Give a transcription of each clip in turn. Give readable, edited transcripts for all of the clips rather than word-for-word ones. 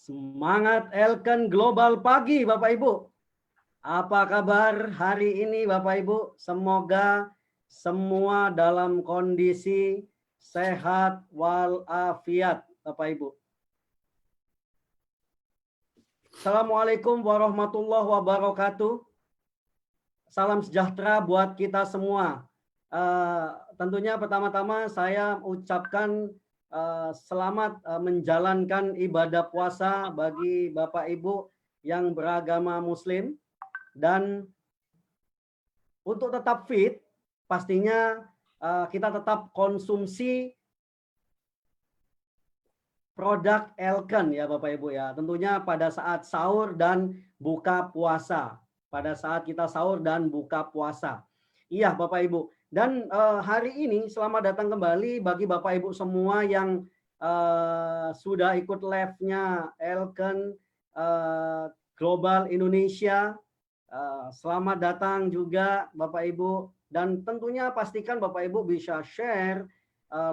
Semangat Elken Global pagi Bapak Ibu. Apa kabar hari ini Bapak Ibu? Semoga semua dalam kondisi sehat walafiat Bapak Ibu. Assalamualaikum warahmatullahi wabarakatuh. Salam sejahtera buat kita semua. Tentunya pertama-tama saya ucapkan selamat menjalankan ibadah puasa bagi Bapak Ibu yang beragama Muslim. Dan untuk tetap fit, pastinya kita tetap konsumsi produk Elken ya Bapak Ibu ya. Tentunya pada saat sahur dan buka puasa. Pada saat kita sahur dan buka puasa. Iya Bapak Ibu. Dan hari ini selamat datang kembali bagi Bapak Ibu semua yang sudah ikut live-nya Elken Global Indonesia. Selamat datang juga Bapak Ibu. Dan tentunya pastikan Bapak Ibu bisa share,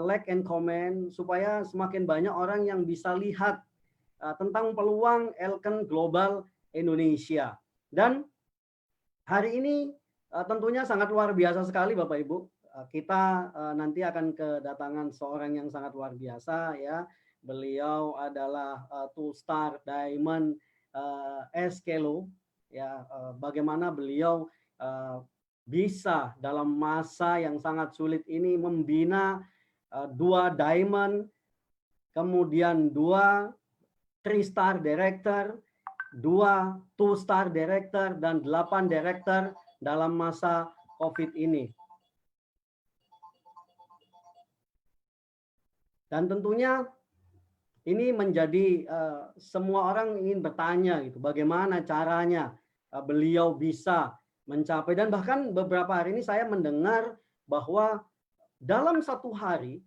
like and comment supaya semakin banyak orang yang bisa lihat tentang peluang Elken Global Indonesia. Dan hari ini tentunya sangat luar biasa sekali Bapak Ibu. Kita nanti akan kedatangan seorang yang sangat luar biasa ya. Beliau adalah two-star diamond Eskelo ya. Bagaimana beliau bisa dalam masa yang sangat sulit ini membina 2 diamond, kemudian 2 3-star director, 2 2-star director, dan 8 director dalam masa COVID ini. Dan tentunya ini menjadi semua orang ingin bertanya gitu, bagaimana caranya beliau bisa mencapai. Dan bahkan beberapa hari ini saya mendengar bahwa dalam satu hari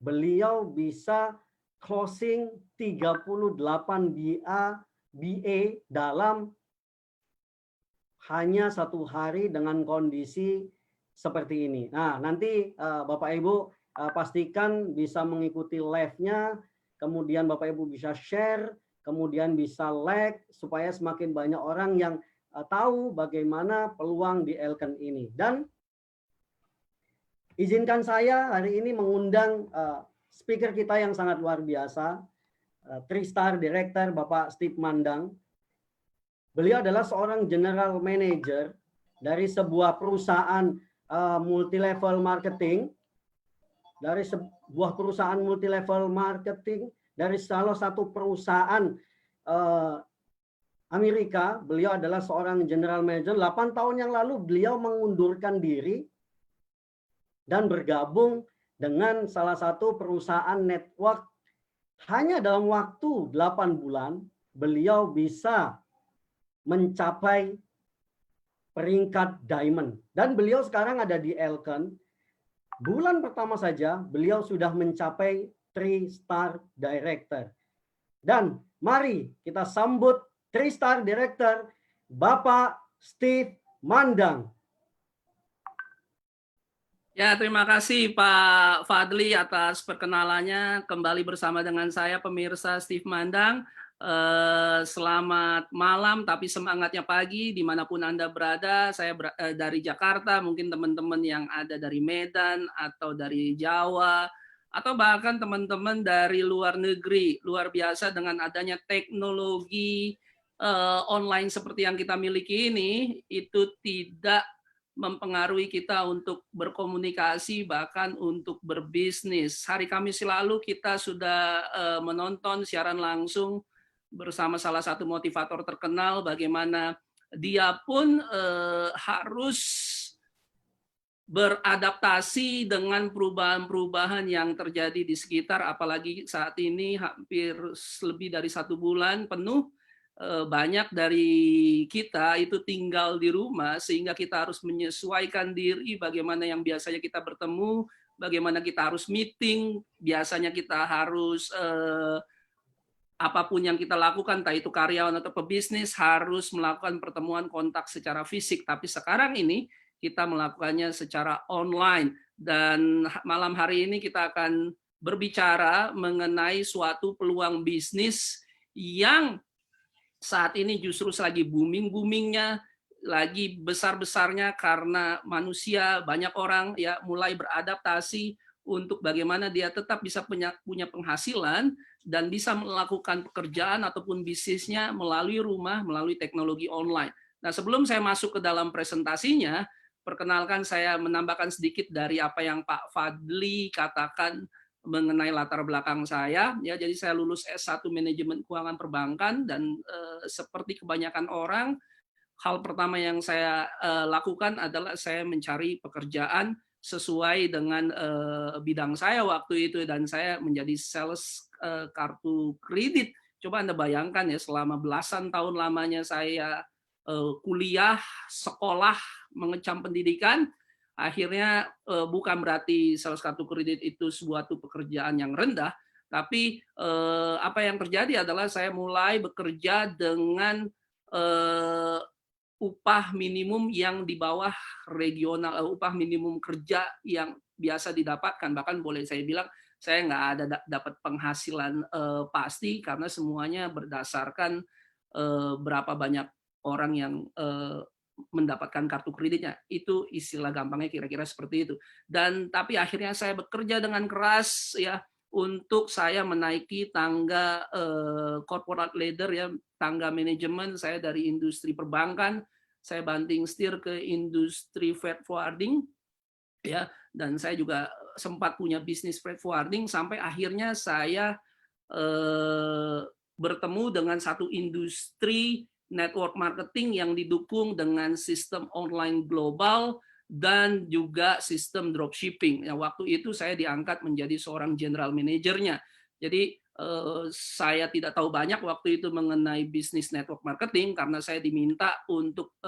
beliau bisa closing 38 BA dalam hanya satu hari dengan kondisi seperti ini. Nah, nanti Bapak Ibu pastikan bisa mengikuti live-nya, kemudian Bapak Ibu bisa share, kemudian bisa like, supaya semakin banyak orang yang tahu bagaimana peluang di Elken ini. Dan izinkan saya hari ini mengundang speaker kita yang sangat luar biasa, 3-star director Bapak Steve Mandang. Beliau adalah seorang general manager dari sebuah perusahaan multi-level marketing, dari sebuah perusahaan multi-level marketing, dari salah satu perusahaan Amerika. Beliau adalah seorang general manager. 8 tahun yang lalu beliau mengundurkan diri dan bergabung dengan salah satu perusahaan network. Hanya dalam waktu 8 bulan, beliau bisa mencapai peringkat diamond. Dan beliau sekarang ada di Elken. Bulan pertama saja beliau sudah mencapai 3-star director. Dan mari kita sambut 3-star director Bapak Steve Mandang. Ya, terima kasih Pak Fadli atas perkenalannya. Kembali bersama dengan saya pemirsa Steve Mandang. Selamat malam, tapi semangatnya pagi dimanapun Anda berada. Saya dari Jakarta, mungkin teman-teman yang ada dari Medan atau dari Jawa, atau bahkan teman-teman dari luar negeri. Luar biasa dengan adanya teknologi online seperti yang kita miliki ini, itu tidak mempengaruhi kita untuk berkomunikasi, bahkan untuk berbisnis. Hari Kamis lalu kita sudah menonton siaran langsung bersama salah satu motivator terkenal, bagaimana dia pun harus beradaptasi dengan perubahan-perubahan yang terjadi di sekitar, apalagi saat ini hampir lebih dari 1 bulan penuh, banyak dari kita itu tinggal di rumah, sehingga kita harus menyesuaikan diri bagaimana yang biasanya kita bertemu, bagaimana kita harus meeting, biasanya kita harus apapun yang kita lakukan, entah itu karyawan atau pebisnis, harus melakukan pertemuan kontak secara fisik. Tapi sekarang ini kita melakukannya secara online. Dan malam hari ini kita akan berbicara mengenai suatu peluang bisnis yang saat ini justru lagi booming-boomingnya, lagi besar-besarnya karena manusia, banyak orang ya mulai beradaptasi untuk bagaimana dia tetap bisa punya penghasilan dan bisa melakukan pekerjaan ataupun bisnisnya melalui rumah, melalui teknologi online. Nah, sebelum saya masuk ke dalam presentasinya, perkenalkan saya menambahkan sedikit dari apa yang Pak Fadli katakan mengenai latar belakang saya. Ya, jadi saya lulus S1 Manajemen Keuangan Perbankan dan seperti kebanyakan orang, hal pertama yang saya lakukan adalah saya mencari pekerjaan sesuai dengan bidang saya waktu itu dan saya menjadi sales kartu kredit. Coba Anda bayangkan ya selama belasan tahun lamanya saya kuliah, sekolah, mengecam pendidikan, akhirnya bukan berarti sales kartu kredit itu suatu pekerjaan yang rendah, tapi apa yang terjadi adalah saya mulai bekerja dengan upah minimum yang di bawah regional, upah minimum kerja yang biasa didapatkan. Bahkan boleh saya bilang saya nggak ada dapat penghasilan pasti karena semuanya berdasarkan berapa banyak orang yang mendapatkan kartu kreditnya. Itu istilah gampangnya kira-kira seperti itu. Dan tapi akhirnya saya bekerja dengan keras ya untuk saya menaiki tangga corporate ladder ya, tangga manajemen. Saya dari industri perbankan, saya banting setir ke industri freight forwarding ya, dan saya juga sempat punya bisnis freight forwarding sampai akhirnya saya bertemu dengan satu industri network marketing yang didukung dengan sistem online global dan juga sistem dropshipping. Ya, waktu itu saya diangkat menjadi seorang general manajernya. Jadi saya tidak tahu banyak waktu itu mengenai bisnis network marketing karena saya diminta untuk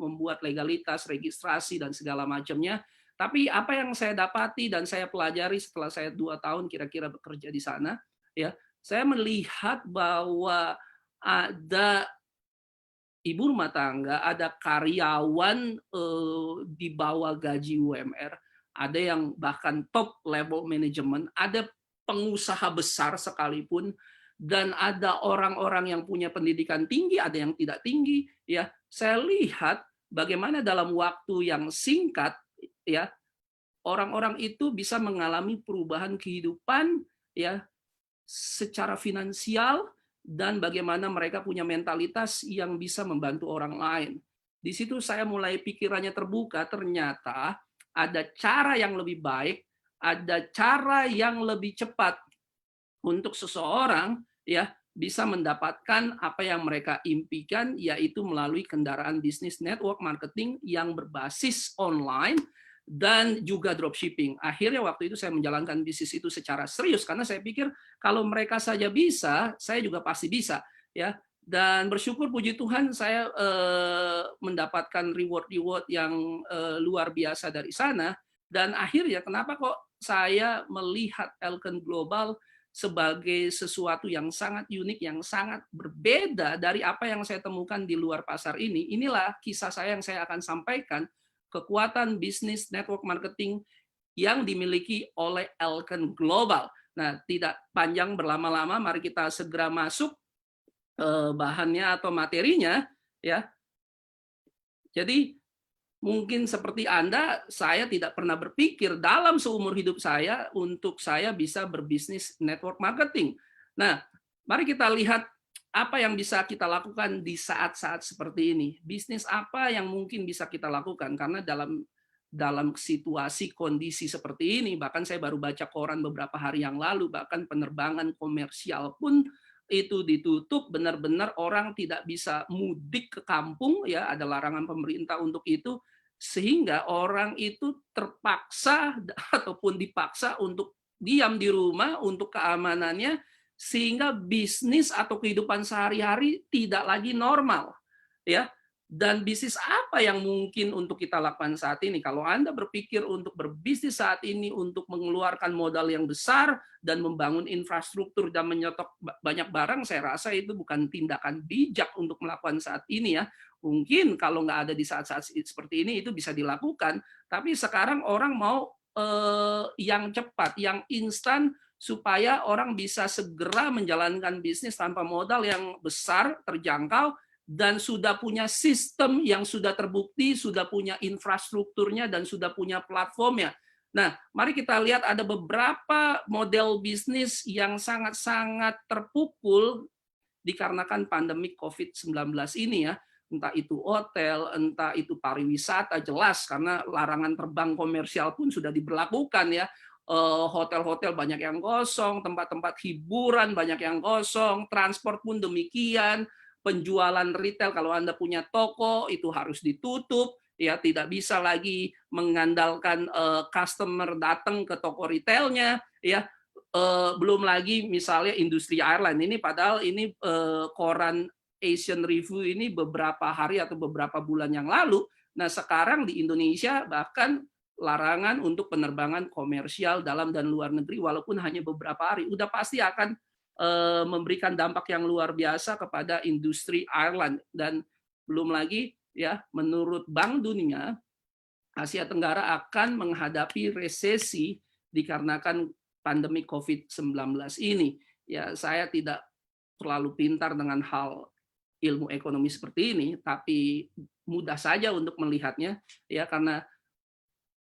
membuat legalitas, registrasi dan segala macamnya. Tapi apa yang saya dapati dan saya pelajari setelah saya 2 tahun kira-kira bekerja di sana, ya, saya melihat bahwa ada ibu rumah tangga, ada karyawan di bawah gaji UMR, ada yang bahkan top level manajemen, ada pengusaha besar sekalipun, dan ada orang-orang yang punya pendidikan tinggi, ada yang tidak tinggi. Ya, saya lihat bagaimana dalam waktu yang singkat, ya, orang-orang itu bisa mengalami perubahan kehidupan, ya, secara finansial dan bagaimana mereka punya mentalitas yang bisa membantu orang lain. Di situ saya mulai pikirannya terbuka, ternyata ada cara yang lebih baik, ada cara yang lebih cepat untuk seseorang ya bisa mendapatkan apa yang mereka impikan, yaitu melalui kendaraan bisnis network marketing yang berbasis online dan juga dropshipping. Akhirnya waktu itu saya menjalankan bisnis itu secara serius karena saya pikir kalau mereka saja bisa, saya juga pasti bisa, ya. Dan bersyukur puji Tuhan saya mendapatkan reward yang luar biasa dari sana. Dan akhirnya kenapa kok saya melihat Elken Global sebagai sesuatu yang sangat unik, yang sangat berbeda dari apa yang saya temukan di luar pasar ini. Inilah kisah saya yang saya akan sampaikan, kekuatan bisnis network marketing yang dimiliki oleh Elken Global. Nah, tidak panjang berlama-lama, mari kita segera masuk bahannya atau materinya, ya. Jadi mungkin seperti Anda, saya tidak pernah berpikir dalam seumur hidup saya untuk saya bisa berbisnis network marketing. Nah, mari kita lihat apa yang bisa kita lakukan di saat-saat seperti ini. Bisnis apa yang mungkin bisa kita lakukan? Karena dalam situasi kondisi seperti ini, bahkan saya baru baca koran beberapa hari yang lalu, bahkan penerbangan komersial pun itu ditutup, benar-benar orang tidak bisa mudik ke kampung, ya, ada larangan pemerintah untuk itu, sehingga orang itu terpaksa ataupun dipaksa untuk diam di rumah untuk keamanannya, sehingga bisnis atau kehidupan sehari-hari tidak lagi normal, ya. Dan bisnis apa yang mungkin untuk kita lakukan saat ini? Kalau Anda berpikir untuk berbisnis saat ini untuk mengeluarkan modal yang besar dan membangun infrastruktur dan menyetok banyak barang, saya rasa itu bukan tindakan bijak untuk melakukan saat ini, ya. Mungkin kalau nggak ada di saat-saat seperti ini itu bisa dilakukan, tapi sekarang orang mau yang cepat, yang instan, supaya orang bisa segera menjalankan bisnis tanpa modal yang besar, terjangkau, dan sudah punya sistem yang sudah terbukti, sudah punya infrastrukturnya, dan sudah punya platformnya. Nah, mari kita lihat ada beberapa model bisnis yang sangat-sangat terpukul dikarenakan pandemi COVID-19 ini ya. Entah itu hotel, entah itu pariwisata, jelas karena larangan terbang komersial pun sudah diberlakukan ya. Hotel-hotel banyak yang kosong, tempat-tempat hiburan banyak yang kosong, transport pun demikian, penjualan retail kalau Anda punya toko itu harus ditutup, ya tidak bisa lagi mengandalkan customer datang ke toko retailnya, ya. Belum lagi misalnya industri airline ini, padahal ini koran Asian Review ini beberapa hari atau beberapa bulan yang lalu. Nah sekarang di Indonesia bahkan larangan untuk penerbangan komersial dalam dan luar negeri walaupun hanya beberapa hari, udah pasti akan memberikan dampak yang luar biasa kepada industri airline. Dan belum lagi ya, menurut Bank Dunia, Asia Tenggara akan menghadapi resesi dikarenakan pandemi COVID-19 ini. Ya, saya tidak terlalu pintar dengan hal ilmu ekonomi seperti ini, tapi mudah saja untuk melihatnya ya, karena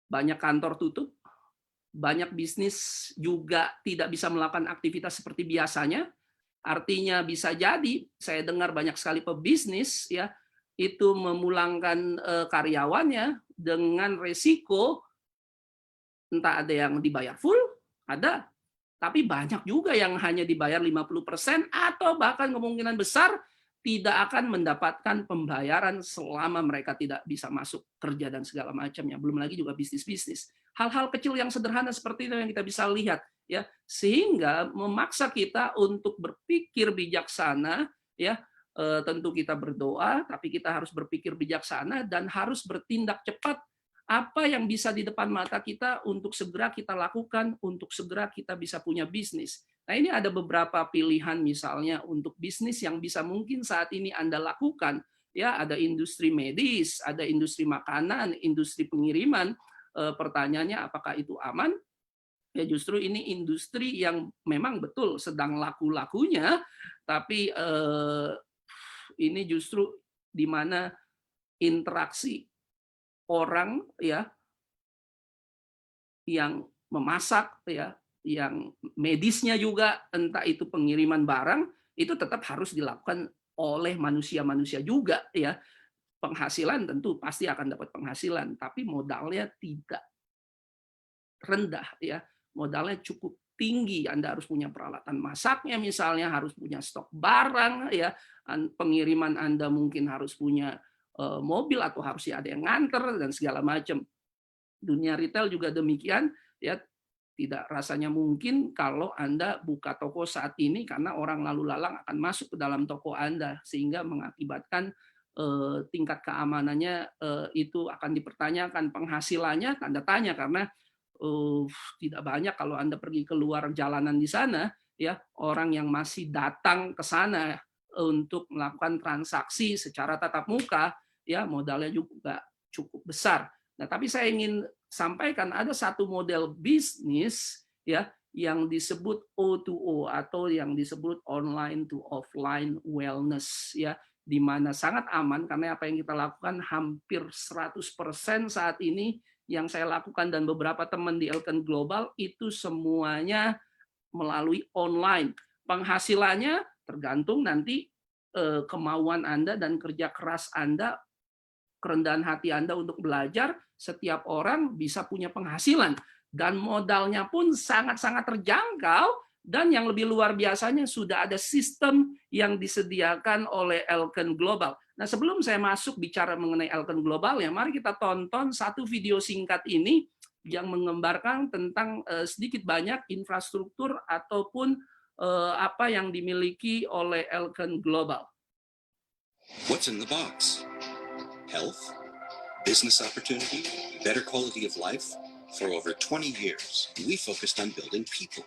banyak kantor tutup, banyak bisnis juga tidak bisa melakukan aktivitas seperti biasanya. Artinya bisa jadi saya dengar banyak sekali pebisnis ya itu memulangkan karyawannya dengan resiko entah ada yang dibayar full, ada, tapi banyak juga yang hanya dibayar 50% atau bahkan kemungkinan besar tidak akan mendapatkan pembayaran selama mereka tidak bisa masuk kerja dan segala macamnya. Belum lagi juga bisnis-bisnis. Hal-hal kecil yang sederhana seperti itu yang kita bisa lihat ya, sehingga memaksa kita untuk berpikir bijaksana ya. Tentu kita berdoa, tapi kita harus berpikir bijaksana dan harus bertindak cepat. Apa yang bisa di depan mata kita untuk segera kita lakukan, untuk segera kita bisa punya bisnis. Nah ini ada beberapa pilihan misalnya untuk bisnis yang bisa mungkin saat ini Anda lakukan. Ya, ada industri medis, ada industri makanan, industri pengiriman. Pertanyaannya apakah itu aman? Ya justru ini industri yang memang betul sedang laku-lakunya, tapi ini justru di mana interaksi orang ya yang memasak ya, yang medisnya juga, entah itu pengiriman barang, itu tetap harus dilakukan oleh manusia-manusia juga ya. Penghasilan tentu pasti akan dapat penghasilan, tapi modalnya tidak rendah ya. Modalnya cukup tinggi. Anda harus punya peralatan masaknya misalnya, harus punya stok barang ya. Pengiriman Anda mungkin harus punya mobil atau harus ada yang nganter dan segala macam. Dunia retail juga demikian ya, tidak rasanya mungkin kalau Anda buka toko saat ini karena orang lalu lalang akan masuk ke dalam toko Anda sehingga mengakibatkan tingkat keamanannya itu akan dipertanyakan, penghasilannya tanda tanya karena tidak banyak kalau Anda pergi keluar jalanan di sana ya, orang yang masih datang ke sana untuk melakukan transaksi secara tatap muka ya, modalnya juga cukup besar. Nah, tapi saya ingin sampaikan ada satu model bisnis ya yang disebut O2O atau yang disebut online to offline wellness ya, di mana sangat aman karena apa yang kita lakukan hampir 100% saat ini yang saya lakukan dan beberapa teman di Elken Global itu semuanya melalui online. Penghasilannya tergantung nanti kemauan Anda dan kerja keras Anda, kerendahan hati Anda untuk belajar. Setiap orang bisa punya penghasilan dan modalnya pun sangat-sangat terjangkau, dan yang lebih luar biasanya sudah ada sistem yang disediakan oleh Elken Global. Nah, sebelum saya masuk bicara mengenai Elken Global ya, mari kita tonton satu video singkat ini yang menggambarkan tentang sedikit banyak infrastruktur ataupun apa yang dimiliki oleh Elken Global. What's in the box? Health, business opportunity, better quality of life. For over 20 years, we focused on building people.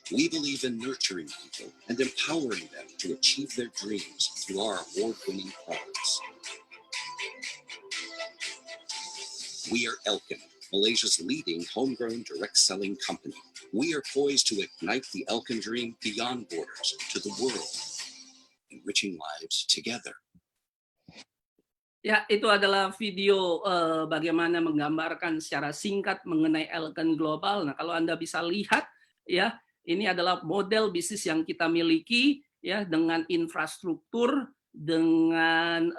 We believe in nurturing people and empowering them to achieve their dreams through our award-winning products. We are Elken, Malaysia's leading homegrown direct selling company. We are poised to ignite the Elkan dream beyond borders to the world, enriching lives together. Ya, itu adalah video bagaimana menggambarkan secara singkat mengenai Elkan Global. Nah, kalau Anda bisa lihat, ya, ini adalah model bisnis yang kita miliki, ya, dengan infrastruktur, dengan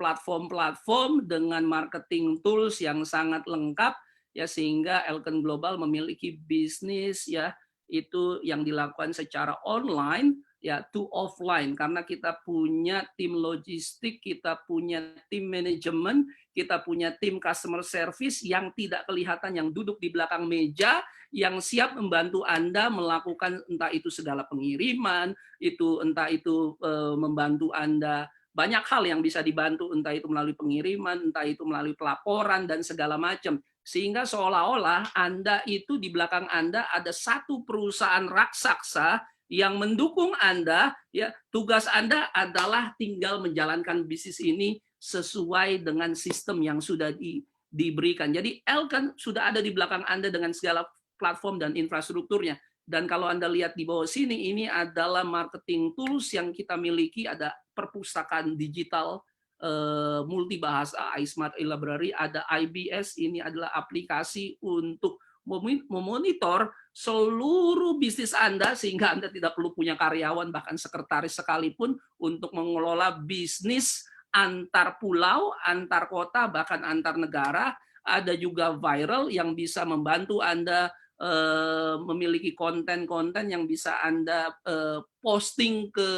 platform-platform, dengan marketing tools yang sangat lengkap, ya, sehingga Elkan Global memiliki bisnis, ya, itu yang dilakukan secara online, ya, to offline, karena kita punya tim logistik, kita punya tim manajemen, kita punya tim customer service yang tidak kelihatan, yang duduk di belakang meja, yang siap membantu Anda melakukan entah itu segala pengiriman, entah itu membantu Anda banyak hal yang bisa dibantu, entah itu melalui pengiriman, entah itu melalui pelaporan dan segala macam. Sehingga seolah-olah Anda itu di belakang Anda ada satu perusahaan raksasa yang mendukung Anda, ya, tugas Anda adalah tinggal menjalankan bisnis ini sesuai dengan sistem yang sudah diberikan. Jadi Elkan sudah ada di belakang Anda dengan segala platform dan infrastrukturnya. Dan kalau Anda lihat di bawah sini, ini adalah marketing tools yang kita miliki, ada perpustakaan digital multibahasa, iSmart e-Library, ada IBS, ini adalah aplikasi untuk memonitor seluruh bisnis Anda sehingga Anda tidak perlu punya karyawan, bahkan sekretaris sekalipun, untuk mengelola bisnis antar pulau, antar kota, bahkan antar negara. Ada juga viral yang bisa membantu Anda memiliki konten-konten yang bisa Anda posting ke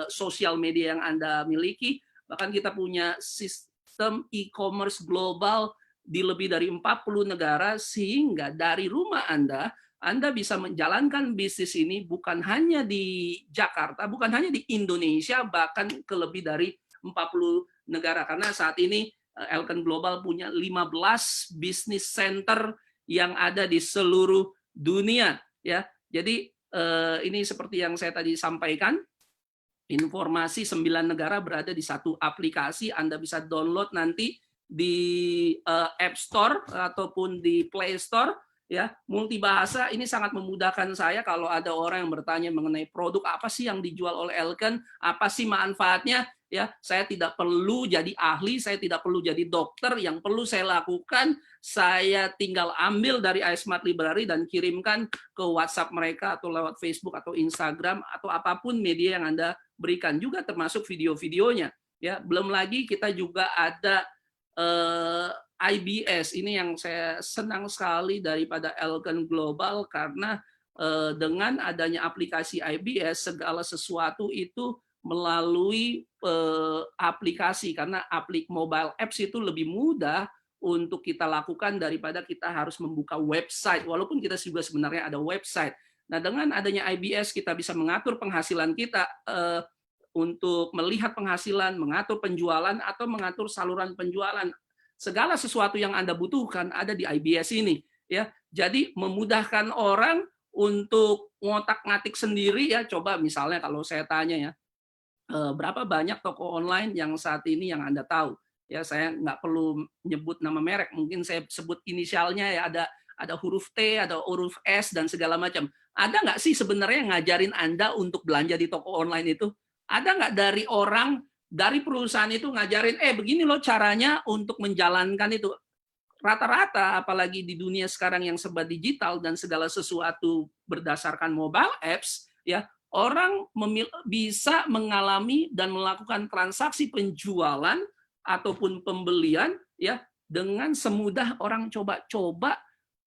sosial media yang Anda miliki. Bahkan kita punya sistem e-commerce global di lebih dari 40 negara, sehingga dari rumah Anda bisa menjalankan bisnis ini bukan hanya di Jakarta, bukan hanya di Indonesia, bahkan ke lebih dari 40 negara. Karena saat ini Elkan Global punya 15 bisnis center yang ada di seluruh dunia, ya. Jadi ini seperti yang saya tadi sampaikan, informasi 9 negara berada di satu aplikasi. Anda bisa download nanti di App Store ataupun di Play Store, ya. Multibahasa ini sangat memudahkan saya kalau ada orang yang bertanya mengenai produk apa sih yang dijual oleh Elkan, apa sih manfaatnya, ya. Saya tidak perlu jadi ahli, saya tidak perlu jadi dokter. Yang perlu saya lakukan, saya tinggal ambil dari iSmart Library dan kirimkan ke WhatsApp mereka atau lewat Facebook atau Instagram atau apapun media yang Anda berikan, juga termasuk video-videonya, ya. Belum lagi kita juga ada IBS, ini yang saya senang sekali daripada Elkan Global, karena dengan adanya aplikasi IBS, segala sesuatu itu melalui aplikasi, karena mobile apps itu lebih mudah untuk kita lakukan daripada kita harus membuka website, walaupun kita juga sebenarnya ada website. Nah, dengan adanya IBS kita bisa mengatur penghasilan kita, untuk melihat penghasilan, mengatur penjualan, atau mengatur saluran penjualan. Segala sesuatu yang Anda butuhkan ada di IBS ini, ya. Jadi memudahkan orang untuk ngotak-ngatik sendiri, ya. Coba misalnya kalau saya tanya, ya, berapa banyak toko online yang saat ini yang Anda tahu? Ya, saya nggak perlu nyebut nama merek, mungkin saya sebut inisialnya, ya, ada huruf T, ada huruf S, dan segala macam. Ada nggak sih sebenarnya ngajarin Anda untuk belanja di toko online itu? Ada nggak dari orang, dari perusahaan itu ngajarin, begini loh caranya untuk menjalankan itu? Rata-rata, apalagi di dunia sekarang yang serba digital dan segala sesuatu berdasarkan mobile apps, ya, orang bisa mengalami dan melakukan transaksi penjualan ataupun pembelian, ya, dengan semudah orang coba-coba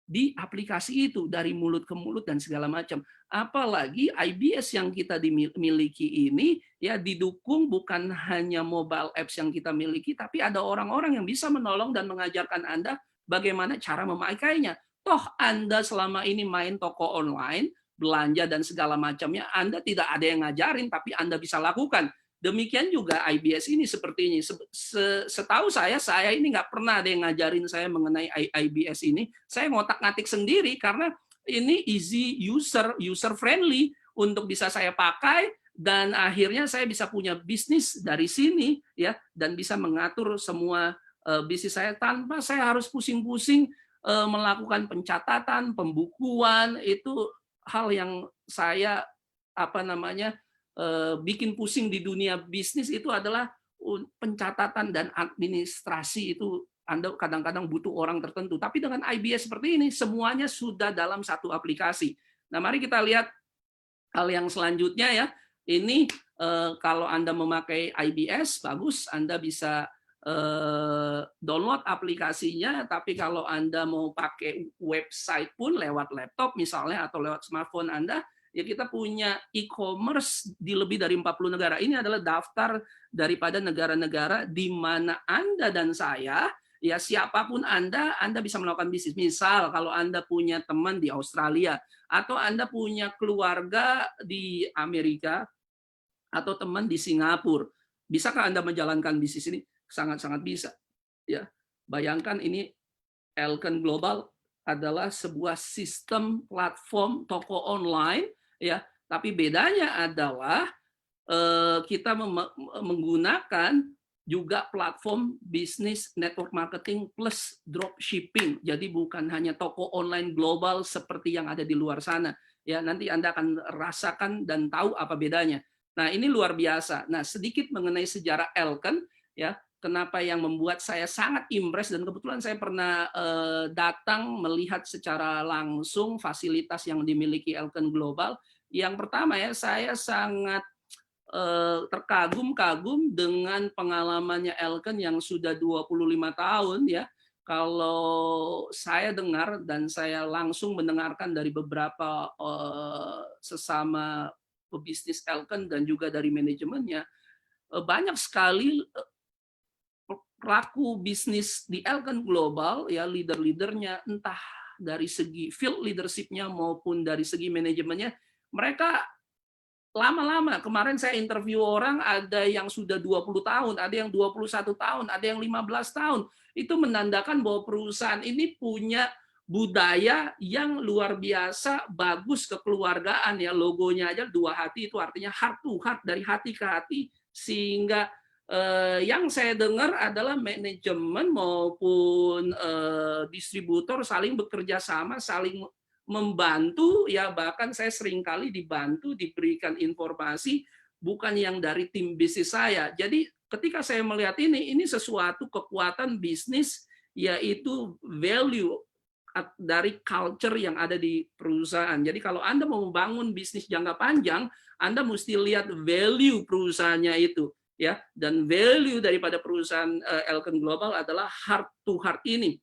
di aplikasi itu, dari mulut ke mulut dan segala macam. Apalagi IBS yang kita dimiliki ini, ya, didukung bukan hanya mobile apps yang kita miliki, tapi ada orang-orang yang bisa menolong dan mengajarkan Anda bagaimana cara memakainya. Toh Anda selama ini main toko online, belanja dan segala macamnya, Anda tidak ada yang ngajarin, tapi Anda bisa lakukan. Demikian juga IBS ini seperti ini. Setahu saya ini nggak pernah ada yang ngajarin saya mengenai IBS ini. Saya ngotak-ngatik sendiri karena ini easy user friendly untuk bisa saya pakai, dan akhirnya saya bisa punya bisnis dari sini, ya, dan bisa mengatur semua bisnis saya tanpa saya harus pusing-pusing melakukan pencatatan, pembukuan, itu hal yang saya bikin pusing di dunia bisnis itu adalah pencatatan dan administrasi itu Anda kadang-kadang butuh orang tertentu. Tapi dengan IBS seperti ini, semuanya sudah dalam satu aplikasi. Nah, mari kita lihat hal yang selanjutnya ya. Ini kalau Anda memakai IBS, bagus, Anda bisa download aplikasinya, tapi kalau Anda mau pakai website pun lewat laptop misalnya atau lewat smartphone Anda, ya kita punya e-commerce di lebih dari 40 negara. Ini adalah daftar daripada negara-negara di mana Anda dan saya, ya siapapun Anda bisa melakukan bisnis. Misal kalau Anda punya teman di Australia, atau Anda punya keluarga di Amerika, atau teman di Singapura, bisakah Anda menjalankan bisnis ini? Sangat-sangat bisa. Ya, bayangkan ini Elken Global adalah sebuah sistem platform toko online, ya. Tapi bedanya adalah kita menggunakan juga platform bisnis network marketing plus dropshipping. Jadi bukan hanya toko online global seperti yang ada di luar sana. Ya, nanti Anda akan rasakan dan tahu apa bedanya. Nah, ini luar biasa. Nah, sedikit mengenai sejarah Elken, ya. Kenapa yang membuat saya sangat impress, dan kebetulan saya pernah datang melihat secara langsung fasilitas yang dimiliki Elken Global. Yang pertama ya, saya sangat terkagum-kagum dengan pengalamannya Elken yang sudah 25 tahun ya. Kalau saya dengar dan saya langsung mendengarkan dari beberapa sesama pebisnis Elken dan juga dari manajemennya, banyak sekali pelaku bisnis di Elken Global ya, leader-leadernya entah dari segi field leadership-nya maupun dari segi manajemennya, mereka lama-lama. Kemarin saya interview orang, ada yang sudah 20 tahun, ada yang 21 tahun, ada yang 15 tahun. Itu menandakan bahwa perusahaan ini punya budaya yang luar biasa bagus kekeluargaan ya. Logonya aja dua hati, itu artinya heart to heart, dari hati ke hati, sehingga yang saya dengar adalah manajemen maupun distributor saling bekerja sama, saling membantu ya, bahkan saya seringkali dibantu, diberikan informasi bukan yang dari tim bisnis saya. Jadi ketika saya melihat ini sesuatu kekuatan bisnis, yaitu value dari culture yang ada di perusahaan. Jadi kalau Anda mau membangun bisnis jangka panjang, Anda mesti lihat value perusahaannya itu ya, dan value daripada perusahaan Elken Global adalah heart to heart ini.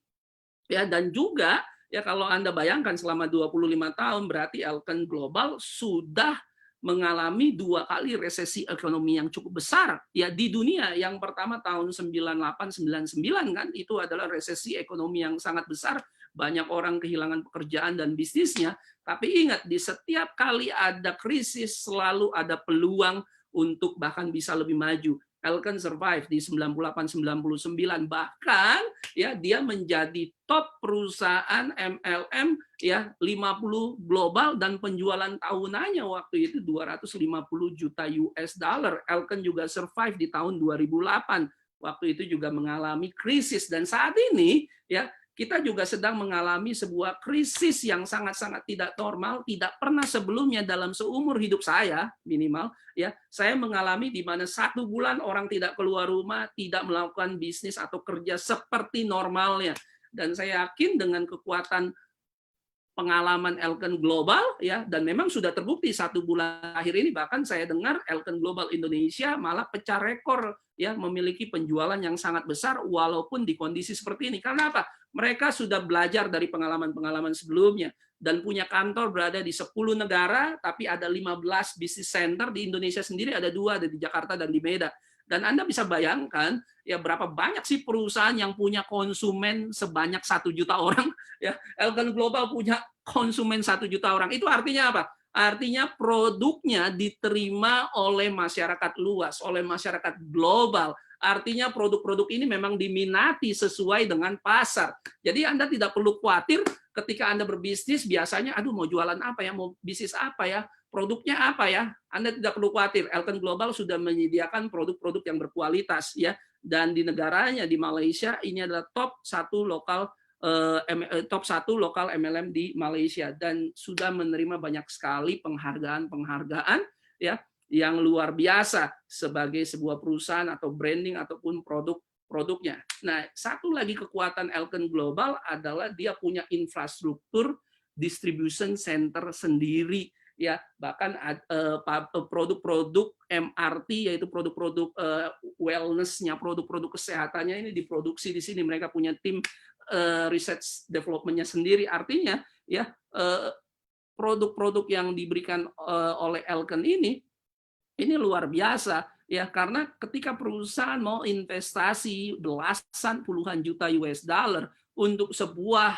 Ya, dan juga ya kalau Anda bayangkan selama 25 tahun berarti Elken Global sudah mengalami 2 kali resesi ekonomi yang cukup besar ya di dunia. Yang pertama tahun 98-99 kan, itu adalah resesi ekonomi yang sangat besar, banyak orang kehilangan pekerjaan dan bisnisnya. Tapi ingat, di setiap kali ada krisis selalu ada peluang untuk bahkan bisa lebih maju. Elken survive di 98-99, bahkan ya dia menjadi top perusahaan MLM ya 50 global, dan penjualan tahunannya waktu itu 250 juta US dollar. Elken juga survive di tahun 2008. Waktu itu juga mengalami krisis, dan saat ini ya kita juga sedang mengalami sebuah krisis yang sangat-sangat tidak normal, tidak pernah sebelumnya dalam seumur hidup saya minimal ya. Saya mengalami di mana 1 bulan orang tidak keluar rumah, tidak melakukan bisnis atau kerja seperti normalnya. Dan saya yakin dengan kekuatan pengalaman Elken Global ya, dan memang sudah terbukti 1 bulan akhir ini, bahkan saya dengar Elken Global Indonesia malah pecah rekor ya, memiliki penjualan yang sangat besar walaupun di kondisi seperti ini. Karena apa? Mereka sudah belajar dari pengalaman-pengalaman sebelumnya dan punya kantor berada di 10 negara, tapi ada 15 business center. Di Indonesia sendiri ada 2, ada di Jakarta dan di Medan. Dan Anda bisa bayangkan ya berapa banyak sih perusahaan yang punya konsumen sebanyak 1 juta orang ya. Elken Global punya konsumen 1 juta orang. Itu artinya apa? Artinya produknya diterima oleh masyarakat luas, oleh masyarakat global. Artinya produk-produk ini memang diminati sesuai dengan pasar. Jadi Anda tidak perlu khawatir ketika Anda berbisnis, biasanya aduh mau jualan apa ya, mau bisnis apa ya, produknya apa ya. Anda tidak perlu khawatir. Elken Global sudah menyediakan produk-produk yang berkualitas ya, dan di negaranya di Malaysia ini adalah top 1 lokal top 1 lokal MLM di Malaysia dan sudah menerima banyak sekali penghargaan ya yang luar biasa sebagai sebuah perusahaan atau branding ataupun produknya. Nah, satu lagi kekuatan Elken Global adalah dia punya infrastruktur distribution center sendiri ya, bahkan produk-produk MRT yaitu produk-produk wellness-nya, produk-produk kesehatannya ini diproduksi di sini. Mereka punya tim research development-nya sendiri. Artinya ya produk-produk yang diberikan oleh Elken ini luar biasa ya, karena ketika perusahaan mau investasi belasan puluhan juta US dollar untuk sebuah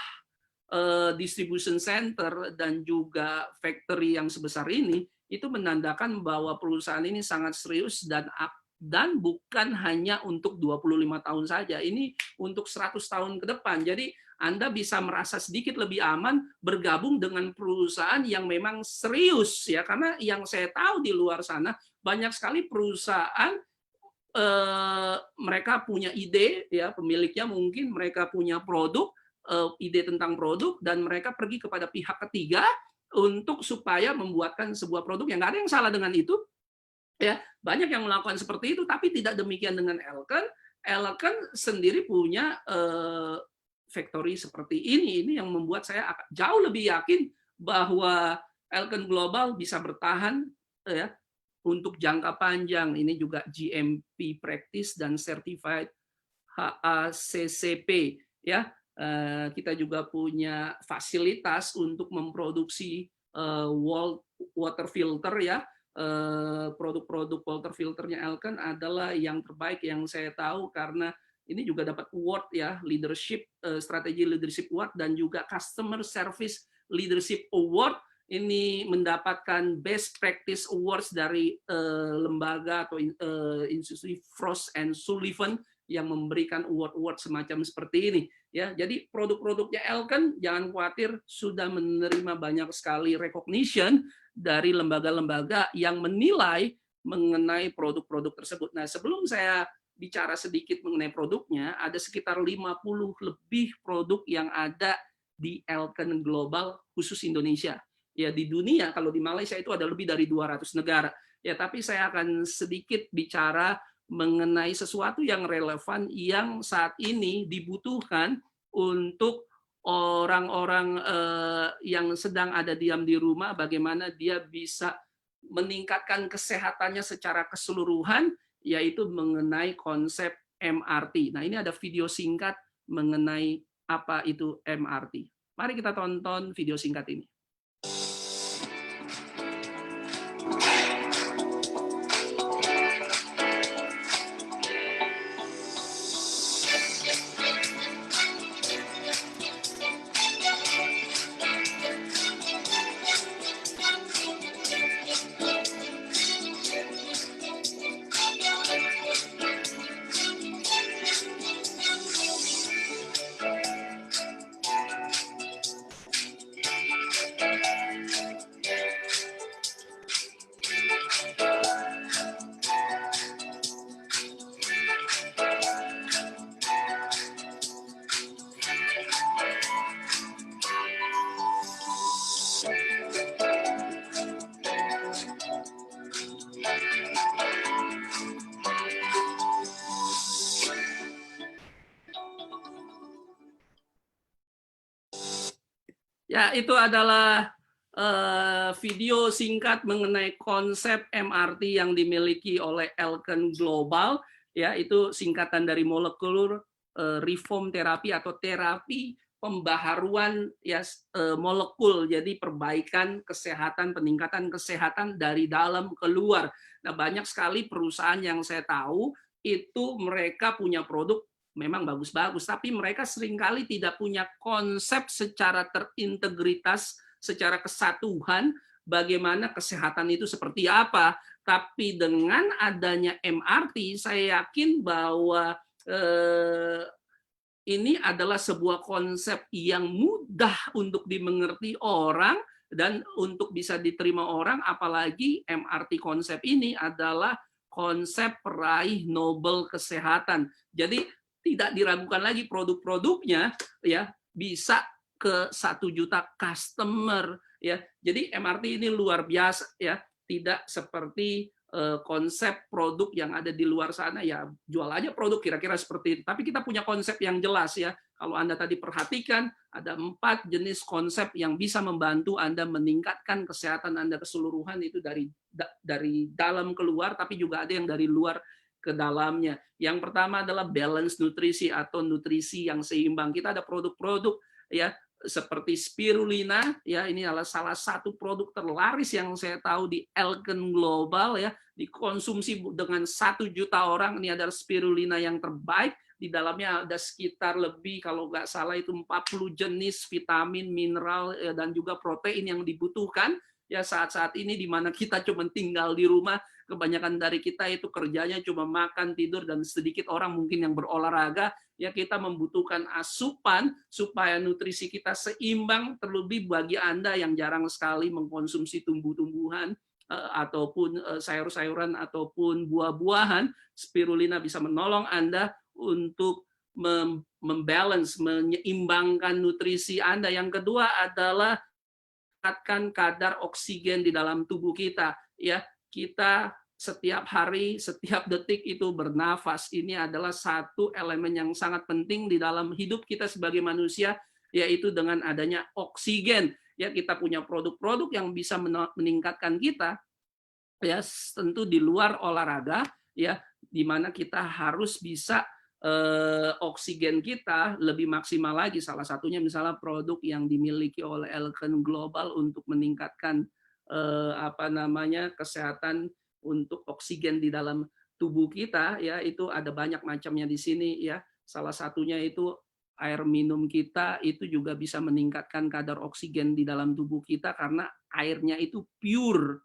distribution center dan juga factory yang sebesar ini, itu menandakan bahwa perusahaan ini sangat serius dan bukan hanya untuk 25 tahun saja, ini untuk 100 tahun ke depan. Jadi Anda bisa merasa sedikit lebih aman bergabung dengan perusahaan yang memang serius ya, karena yang saya tahu di luar sana banyak sekali perusahaan mereka punya ide ya, pemiliknya mungkin mereka punya produk, ide tentang produk dan mereka pergi kepada pihak ketiga untuk supaya membuatkan sebuah produk yang nggak ada yang salah dengan itu ya, banyak yang melakukan seperti itu, tapi tidak demikian dengan Elken. Elken sendiri punya factory seperti ini yang membuat saya jauh lebih yakin bahwa Elken Global bisa bertahan ya untuk jangka panjang. Ini juga GMP practice dan certified HACCP ya. Kita juga punya fasilitas untuk memproduksi water filter ya. Produk-produk water filternya Elken adalah yang terbaik yang saya tahu, karena ini juga dapat award ya, leadership strategi leadership award dan juga customer service leadership award. Ini mendapatkan best practice awards dari lembaga atau institusi Frost and Sullivan yang memberikan award-award semacam seperti ini ya. Jadi produk-produknya Elken jangan khawatir, sudah menerima banyak sekali recognition dari lembaga-lembaga yang menilai mengenai produk-produk tersebut. Nah, sebelum saya bicara sedikit mengenai produknya, ada sekitar 50 lebih produk yang ada di Elken Global khusus Indonesia. Ya, di dunia kalau di Malaysia itu ada lebih dari 200 negara. Ya, tapi saya akan sedikit bicara mengenai sesuatu yang relevan yang saat ini dibutuhkan untuk orang-orang yang sedang ada diam di rumah, bagaimana dia bisa meningkatkan kesehatannya secara keseluruhan, yaitu mengenai konsep MRT. Nah, ini ada video singkat mengenai apa itu MRT. Mari kita tonton video singkat ini. Ya, itu adalah video singkat mengenai konsep MRT yang dimiliki oleh Elken Global. Ya, itu singkatan dari Molecular Reform Therapy atau terapi pembaharuan ya molekul. Jadi perbaikan kesehatan, peningkatan kesehatan dari dalam ke luar. Nah, banyak sekali perusahaan yang saya tahu itu mereka punya produk memang bagus-bagus, tapi mereka seringkali tidak punya konsep secara terintegritas, secara kesatuan, bagaimana kesehatan itu seperti apa. Tapi dengan adanya MRT, saya yakin bahwa ini adalah sebuah konsep yang mudah untuk dimengerti orang dan untuk bisa diterima orang, apalagi MRT konsep ini adalah konsep peraih Nobel kesehatan. Jadi tidak diragukan lagi produk-produknya ya, bisa ke 1 juta customer ya. Jadi MRT ini luar biasa ya, tidak seperti konsep produk yang ada di luar sana ya, jual aja produk kira-kira seperti itu. Tapi kita punya konsep yang jelas ya. Kalau Anda tadi perhatikan, ada 4 jenis konsep yang bisa membantu Anda meningkatkan kesehatan Anda keseluruhan, itu dari dalam keluar, tapi juga ada yang dari luar ke dalamnya. Yang pertama adalah balance nutrisi atau nutrisi yang seimbang. Kita ada produk-produk ya seperti spirulina ya, ini adalah salah satu produk terlaris yang saya tahu di Elken Global ya, dikonsumsi dengan 1 juta orang. Ini adalah spirulina yang terbaik. Di dalamnya ada sekitar lebih, kalau nggak salah itu 40 jenis vitamin, mineral, dan juga protein yang dibutuhkan ya saat-saat ini di mana kita cuma tinggal di rumah. Kebanyakan dari kita itu kerjanya cuma makan, tidur, dan sedikit orang mungkin yang berolahraga. Ya, kita membutuhkan asupan supaya nutrisi kita seimbang, terlebih bagi Anda yang jarang sekali mengkonsumsi tumbuh-tumbuhan ataupun sayur-sayuran ataupun buah-buahan. Spirulina bisa menolong Anda untuk membalance, menyeimbangkan nutrisi Anda. Yang kedua adalah meningkatkan kadar oksigen di dalam tubuh kita ya. Kita setiap hari, setiap detik itu bernafas. Ini adalah satu elemen yang sangat penting di dalam hidup kita sebagai manusia, yaitu dengan adanya oksigen. Ya, kita punya produk-produk yang bisa meningkatkan kita, ya tentu di luar olahraga, ya, di mana kita harus bisa oksigen kita lebih maksimal lagi. Salah satunya misalnya produk yang dimiliki oleh Elken Global untuk meningkatkan kesehatan untuk oksigen di dalam tubuh kita ya, itu ada banyak macamnya di sini ya. Salah satunya itu air minum kita itu juga bisa meningkatkan kadar oksigen di dalam tubuh kita karena airnya itu pure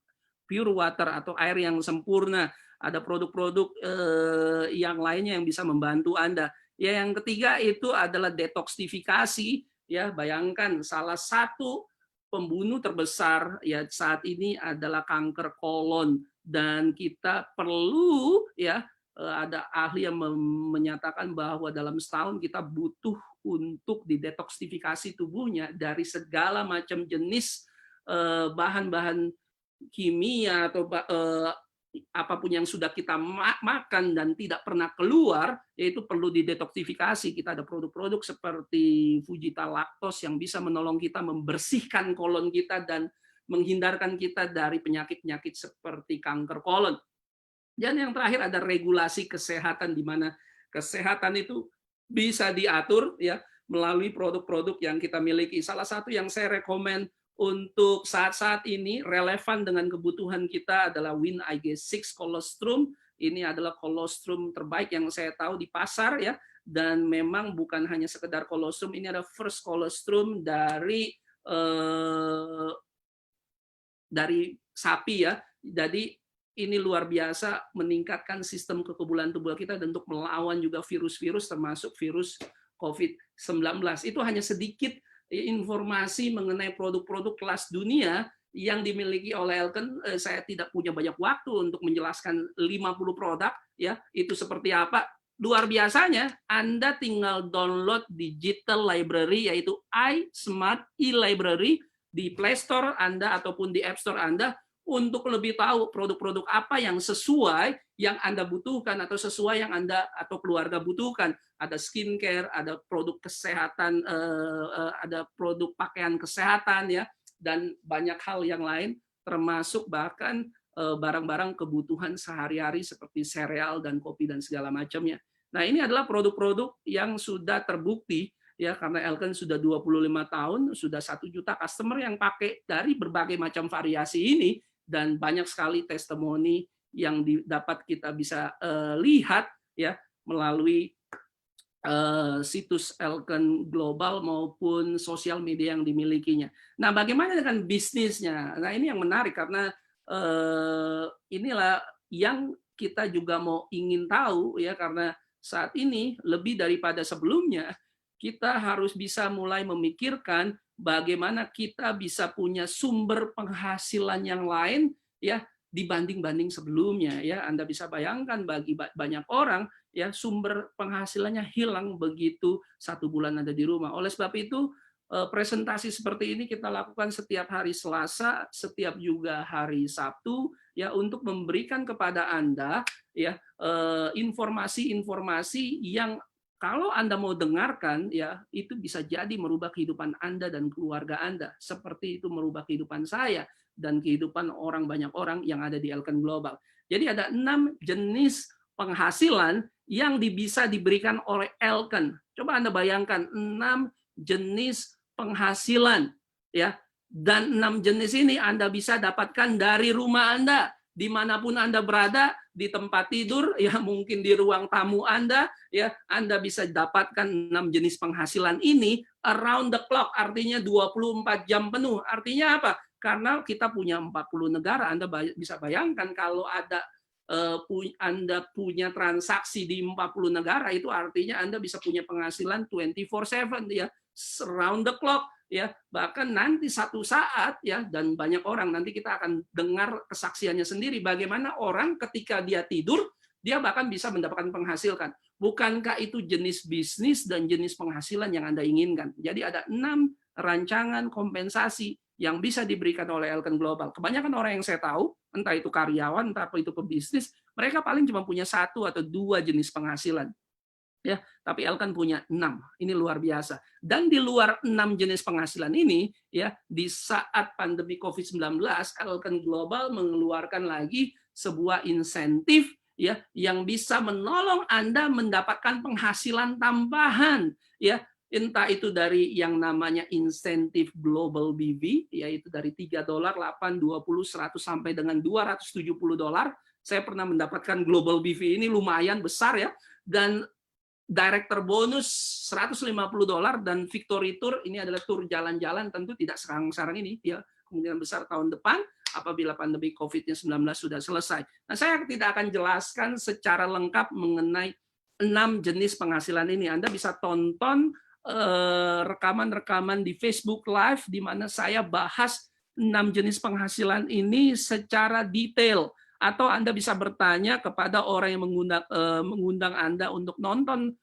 water atau air yang sempurna. Ada produk-produk yang lainnya yang bisa membantu Anda. Ya, yang ketiga itu adalah detoksifikasi ya. Bayangkan salah satu pembunuh terbesar ya saat ini adalah kanker kolon, dan kita perlu ya ada ahli yang menyatakan bahwa dalam setahun kita butuh untuk didetoksifikasi tubuhnya dari segala macam jenis bahan-bahan kimia atau apapun yang sudah kita makan dan tidak pernah keluar, yaitu perlu didetoksifikasi. Kita ada produk-produk seperti Fujita Lactose yang bisa menolong kita membersihkan kolon kita dan menghindarkan kita dari penyakit-penyakit seperti kanker kolon. Dan yang terakhir ada regulasi kesehatan, di mana kesehatan itu bisa diatur ya melalui produk-produk yang kita miliki. Salah satu yang saya rekomen untuk saat-saat ini relevan dengan kebutuhan kita adalah Win IG6 Colostrum. Ini adalah colostrum terbaik yang saya tahu di pasar ya, dan memang bukan hanya sekedar colostrum, ini ada first colostrum dari sapi ya. Jadi ini luar biasa meningkatkan sistem kekebalan tubuh kita dan untuk melawan juga virus-virus termasuk virus COVID-19. Itu hanya sedikit informasi mengenai produk-produk kelas dunia yang dimiliki oleh Elken. Saya tidak punya banyak waktu untuk menjelaskan 50 produk ya, itu seperti apa. Luar biasanya Anda tinggal download digital library yaitu iSmart e-library di Play Store Anda ataupun di App Store Anda untuk lebih tahu produk-produk apa yang sesuai yang Anda butuhkan atau sesuai yang Anda atau keluarga butuhkan. Ada skincare, ada produk kesehatan, ada produk pakaian kesehatan ya, dan banyak hal yang lain, termasuk bahkan barang-barang kebutuhan sehari-hari seperti sereal dan kopi dan segala macamnya. Nah, ini adalah produk-produk yang sudah terbukti ya, karena Elken sudah 25 tahun, sudah 1 juta customer yang pakai dari berbagai macam variasi ini, dan banyak sekali testimoni yang dapat kita bisa lihat ya melalui situs Elken Global maupun sosial media yang dimilikinya. Nah, bagaimana dengan bisnisnya? Nah, ini yang menarik karena inilah yang kita juga mau ingin tahu ya, karena saat ini lebih daripada sebelumnya kita harus bisa mulai memikirkan bagaimana kita bisa punya sumber penghasilan yang lain ya, dibanding sebelumnya ya. Anda bisa bayangkan bagi banyak orang ya sumber penghasilannya hilang begitu 1 bulan Anda di rumah. Oleh sebab itu presentasi seperti ini kita lakukan setiap hari Selasa, setiap juga hari Sabtu ya, untuk memberikan kepada Anda ya informasi-informasi yang kalau Anda mau dengarkan ya, itu bisa jadi merubah kehidupan Anda dan keluarga Anda, seperti itu merubah kehidupan saya dan kehidupan banyak orang yang ada di Elkan Global. Jadi ada 6 jenis penghasilan yang bisa diberikan oleh Elkan. Coba Anda bayangkan 6 jenis penghasilan ya, dan 6 jenis ini Anda bisa dapatkan dari rumah Anda, dimanapun Anda berada, di tempat tidur ya, mungkin di ruang tamu Anda ya, Anda bisa dapatkan 6 jenis penghasilan ini around the clock, artinya 24 jam penuh. Artinya apa? Karena kita punya 40 negara, Anda bisa bayangkan kalau Anda punya transaksi di 40 negara, itu artinya Anda bisa punya penghasilan 24/7 ya, round the clock ya. Bahkan nanti satu saat ya, dan banyak orang nanti kita akan dengar kesaksiannya sendiri bagaimana orang ketika dia tidur dia bahkan bisa mendapatkan penghasilan. Bukankah itu jenis bisnis dan jenis penghasilan yang Anda inginkan? Jadi ada 6 rancangan kompensasi yang bisa diberikan oleh Elkan Global. Kebanyakan orang yang saya tahu, entah itu karyawan, entah itu pebisnis, mereka paling cuma punya 1 atau 2 jenis penghasilan. Ya, tapi Elkan punya 6. Ini luar biasa. Dan di luar 6 jenis penghasilan ini, ya, di saat pandemi COVID-19, Elkan Global mengeluarkan lagi sebuah insentif ya yang bisa menolong Anda mendapatkan penghasilan tambahan, ya. Entah itu dari yang namanya insentif Global BV, yaitu dari $3, 8, 20, 100 sampai dengan $270. Saya pernah mendapatkan Global BV ini lumayan besar ya, dan director bonus $150 dan victory tour ini adalah tur jalan-jalan, tentu tidak sekarang ini ya, kemungkinan besar tahun depan apabila pandemi COVID-19 sudah selesai. Nah, saya tidak akan jelaskan secara lengkap mengenai 6 jenis penghasilan ini. Anda bisa tonton rekaman-rekaman di Facebook Live di mana saya bahas 6 jenis penghasilan ini secara detail. Atau Anda bisa bertanya kepada orang yang mengundang Anda untuk nonton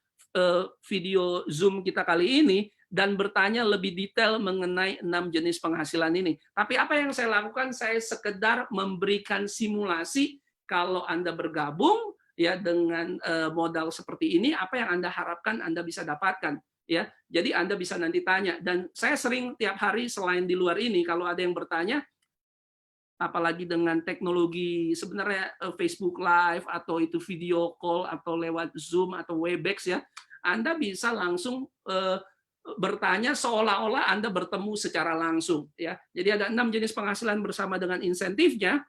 video Zoom kita kali ini dan bertanya lebih detail mengenai 6 jenis penghasilan ini. Tapi apa yang saya lakukan, saya sekedar memberikan simulasi kalau Anda bergabung ya dengan modal seperti ini, apa yang Anda harapkan Anda bisa dapatkan. Ya, jadi Anda bisa nanti tanya. Dan saya sering tiap hari selain di luar ini, kalau ada yang bertanya, apalagi dengan teknologi sebenarnya Facebook Live atau itu video call atau lewat Zoom atau Webex ya, Anda bisa langsung bertanya seolah-olah Anda bertemu secara langsung ya. Jadi ada 6 jenis penghasilan bersama dengan insentifnya.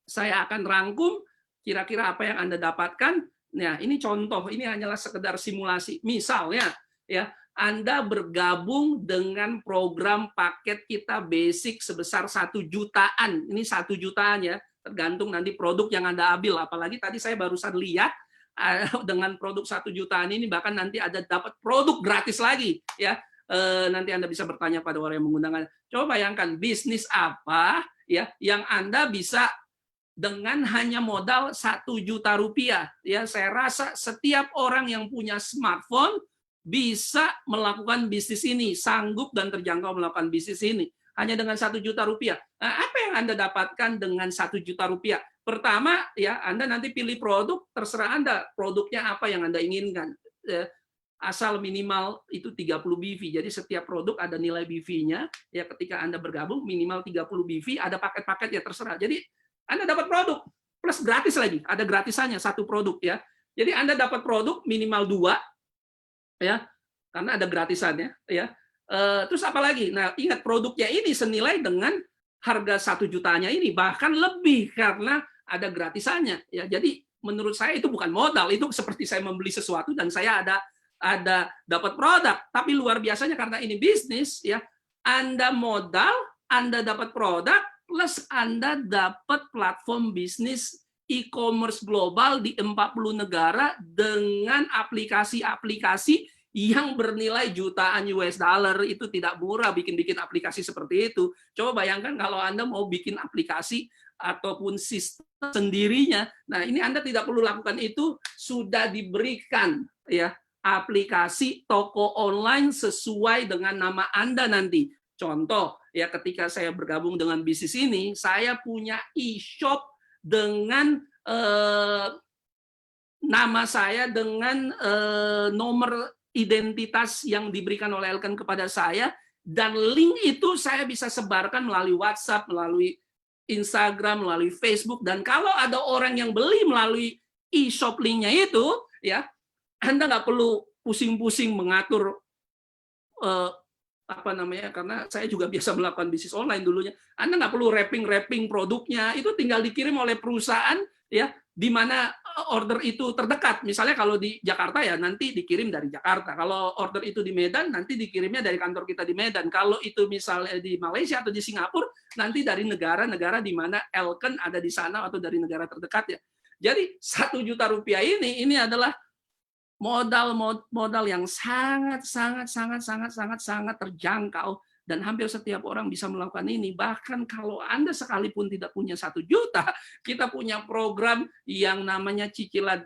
Saya akan rangkum kira-kira apa yang Anda dapatkan. Nah, ini contoh, ini hanyalah sekedar simulasi. Misalnya ya, Anda bergabung dengan program paket kita basic sebesar 1 jutaan. Ini 1 jutaan ya, tergantung nanti produk yang Anda ambil. Apalagi tadi saya barusan lihat dengan produk 1 jutaan ini bahkan nanti ada dapat produk gratis lagi ya. Nanti Anda bisa bertanya pada orang yang menggunakan. Coba bayangkan bisnis apa ya yang Anda bisa dengan hanya modal 1 juta rupiah. Ya, saya rasa setiap orang yang punya smartphone bisa melakukan bisnis ini, sanggup dan terjangkau melakukan bisnis ini hanya dengan 1 juta rupiah. Nah, apa yang Anda dapatkan dengan 1 juta rupiah? Pertama, ya Anda nanti pilih produk, terserah Anda produknya apa yang Anda inginkan. Asal minimal itu 30 BV. Jadi setiap produk ada nilai BV-nya. Ya, ketika Anda bergabung minimal 30 BV, ada paket-paket ya terserah. Jadi Anda dapat produk plus gratis lagi, ada gratisannya 1 produk ya. Jadi Anda dapat produk minimal 2 ya, karena ada gratisannya ya. Terus apa lagi? Nah, ingat produknya ini senilai dengan harga 1 jutanya ini, bahkan lebih karena ada gratisannya ya. Jadi menurut saya itu bukan modal, itu seperti saya membeli sesuatu dan saya ada dapat produk. Tapi luar biasanya karena ini bisnis ya, Anda modal, Anda dapat produk plus Anda dapat platform bisnis e-commerce global di 40 negara dengan aplikasi-aplikasi yang bernilai jutaan US dollar. Itu tidak murah bikin aplikasi seperti itu. Coba bayangkan kalau Anda mau bikin aplikasi ataupun sistem sendirinya. Nah, ini Anda tidak perlu lakukan itu, sudah diberikan ya aplikasi toko online sesuai dengan nama Anda nanti. Contoh, ya ketika saya bergabung dengan bisnis ini, saya punya e-shop dengan nama saya, dengan nomor identitas yang diberikan oleh Elkan kepada saya, dan link itu saya bisa sebarkan melalui WhatsApp, melalui Instagram, melalui Facebook, dan kalau ada orang yang beli melalui e-shop linknya itu, ya Anda nggak perlu pusing-pusing mengatur apa namanya, karena saya juga biasa melakukan bisnis online dulunya. Anda nggak perlu wrapping produknya, itu tinggal dikirim oleh perusahaan ya di mana order itu terdekat. Misalnya kalau di Jakarta ya nanti dikirim dari Jakarta. Kalau order itu di Medan nanti dikirimnya dari kantor kita di Medan. Kalau itu misalnya di Malaysia atau di Singapura nanti dari negara-negara di mana Elkan ada di sana atau dari negara terdekat ya. Jadi 1 juta rupiah ini adalah modal yang sangat terjangkau, dan hampir setiap orang bisa melakukan ini. Bahkan kalau Anda sekalipun tidak punya 1 juta, kita punya program yang namanya cicilan,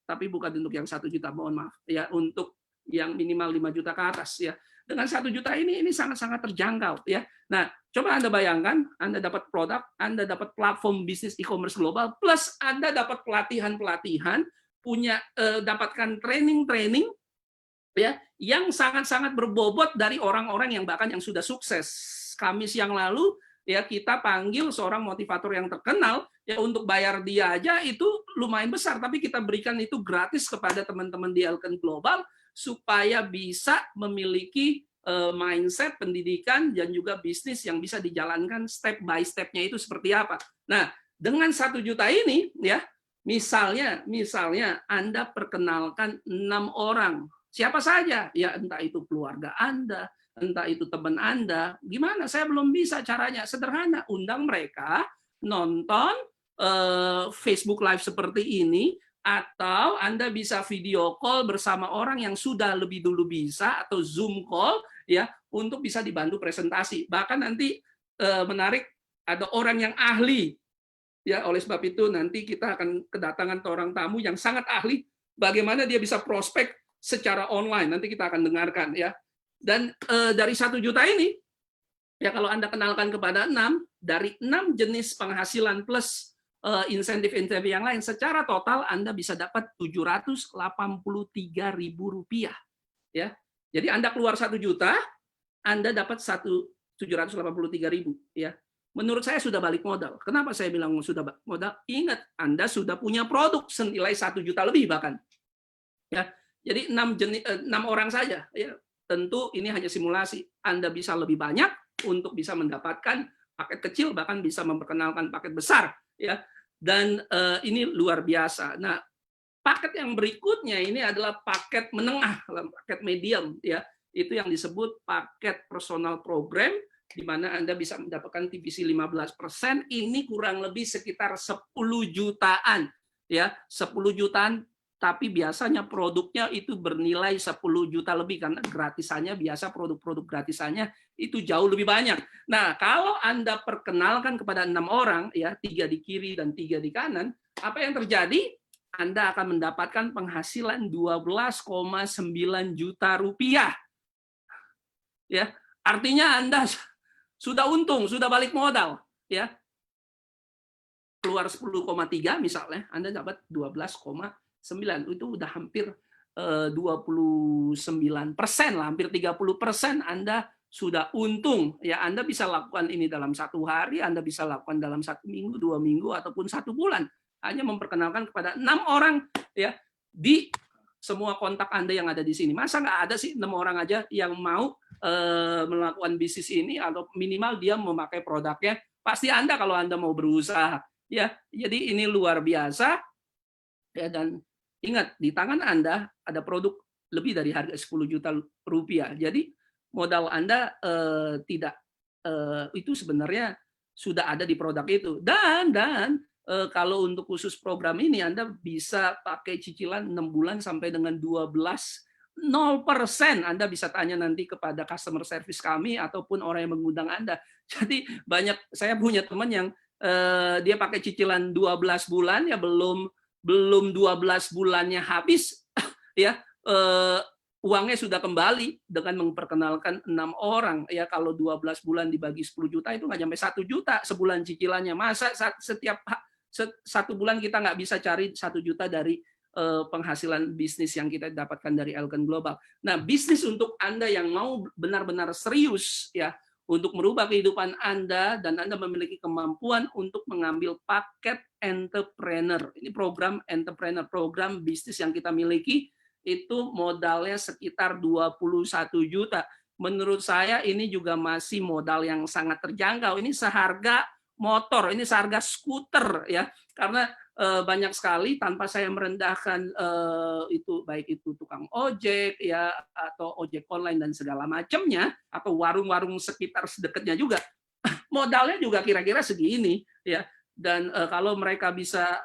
tapi bukan untuk yang 1 juta, mohon maaf ya, untuk yang minimal 5 juta ke atas ya. Dengan 1 juta ini sangat terjangkau ya. Nah, coba Anda bayangkan, Anda dapat produk, Anda dapat platform bisnis e-commerce global, plus Anda dapat pelatihan-pelatihan, punya dapatkan training ya yang sangat berbobot dari orang-orang yang bahkan yang sudah sukses. Kamis yang lalu ya kita panggil seorang motivator yang terkenal ya, untuk bayar dia aja itu lumayan besar, tapi kita berikan itu gratis kepada teman-teman di Elkan Global supaya bisa memiliki mindset, pendidikan, dan juga bisnis yang bisa dijalankan step by step-nya itu seperti apa. Nah, dengan 1 juta ini ya, Misalnya Anda perkenalkan 6 orang, siapa saja, ya entah itu keluarga Anda, entah itu teman Anda, gimana? Saya belum bisa caranya, sederhana, undang mereka nonton Facebook Live seperti ini, atau Anda bisa video call bersama orang yang sudah lebih dulu bisa, atau Zoom call ya untuk bisa dibantu presentasi. Bahkan nanti menarik, ada orang yang ahli. Ya, oleh sebab itu nanti kita akan kedatangan seorang tamu yang sangat ahli bagaimana dia bisa prospek secara online. Nanti kita akan dengarkan ya. Dan dari 1 juta ini ya, kalau Anda kenalkan kepada 6 dari 6 jenis penghasilan plus insentif-insentif yang lain, secara total Anda bisa dapat Rp783.000 ya. Jadi Anda keluar 1 juta, Anda dapat 783.000 ya. Menurut saya sudah balik modal. Kenapa saya bilang sudah balik modal? Ingat, Anda sudah punya produk senilai 1 juta lebih bahkan. Ya, jadi 6 orang saja. Ya, tentu ini hanya simulasi. Anda bisa lebih banyak untuk bisa mendapatkan paket kecil, bahkan bisa memperkenalkan paket besar. Ya, dan ini luar biasa. Nah, paket yang berikutnya ini adalah paket menengah, paket medium. Ya, itu yang disebut paket personal program, di mana Anda bisa mendapatkan TVC 15%, ini kurang lebih sekitar 10 jutaan. Ya, 10 jutaan, tapi biasanya produknya itu bernilai 10 juta lebih, karena gratisannya biasa produk-produk gratisannya itu jauh lebih banyak. Nah, kalau Anda perkenalkan kepada 6 orang, ya 3 di kiri dan 3 di kanan, apa yang terjadi? Anda akan mendapatkan penghasilan 12,9 juta rupiah. Ya, artinya Anda sudah untung, sudah balik modal, ya. Keluar 10,3 misalnya, Anda dapat 12,9. Itu udah hampir 29% lah, hampir 30% Anda sudah untung. Ya, Anda bisa lakukan ini dalam 1 hari, Anda bisa lakukan dalam 1 minggu, 2 minggu, ataupun 1 bulan. Hanya memperkenalkan kepada 6 orang ya di semua kontak Anda yang ada di sini. Masa nggak ada sih 6 orang aja yang mau melakukan bisnis ini, atau minimal dia memakai produknya? Pasti Anda kalau Anda mau berusaha. Ya, jadi ini luar biasa. Ya, dan ingat, di tangan Anda ada produk lebih dari harga 10 juta rupiah. Jadi modal Anda itu sebenarnya sudah ada di produk itu. Dan kalau untuk khusus program ini Anda bisa pakai cicilan 6 bulan sampai dengan 12 0%. Anda bisa tanya nanti kepada customer service kami ataupun orang yang mengundang Anda. Jadi saya punya teman yang dia pakai cicilan 12 bulan ya belum 12 bulannya habis ya uangnya sudah kembali dengan memperkenalkan 6 orang ya. Kalau 12 bulan dibagi 10 juta itu nggak sampai 1 juta sebulan cicilannya. Masa setiap 1 bulan kita nggak bisa cari 1 juta dari penghasilan bisnis yang kita dapatkan dari Elkan Global. Nah, bisnis untuk Anda yang mau benar-benar serius ya untuk merubah kehidupan Anda dan Anda memiliki kemampuan untuk mengambil paket entrepreneur. Ini program entrepreneur, program bisnis yang kita miliki itu modalnya sekitar 21 juta. Menurut saya ini juga masih modal yang sangat terjangkau. Ini seharga motor, ini seharga skuter ya. Karena banyak sekali tanpa saya merendahkan itu baik itu tukang ojek ya atau ojek online dan segala macamnya atau warung-warung sekitar sedekatnya juga modalnya juga kira-kira segini ya. Dan kalau mereka bisa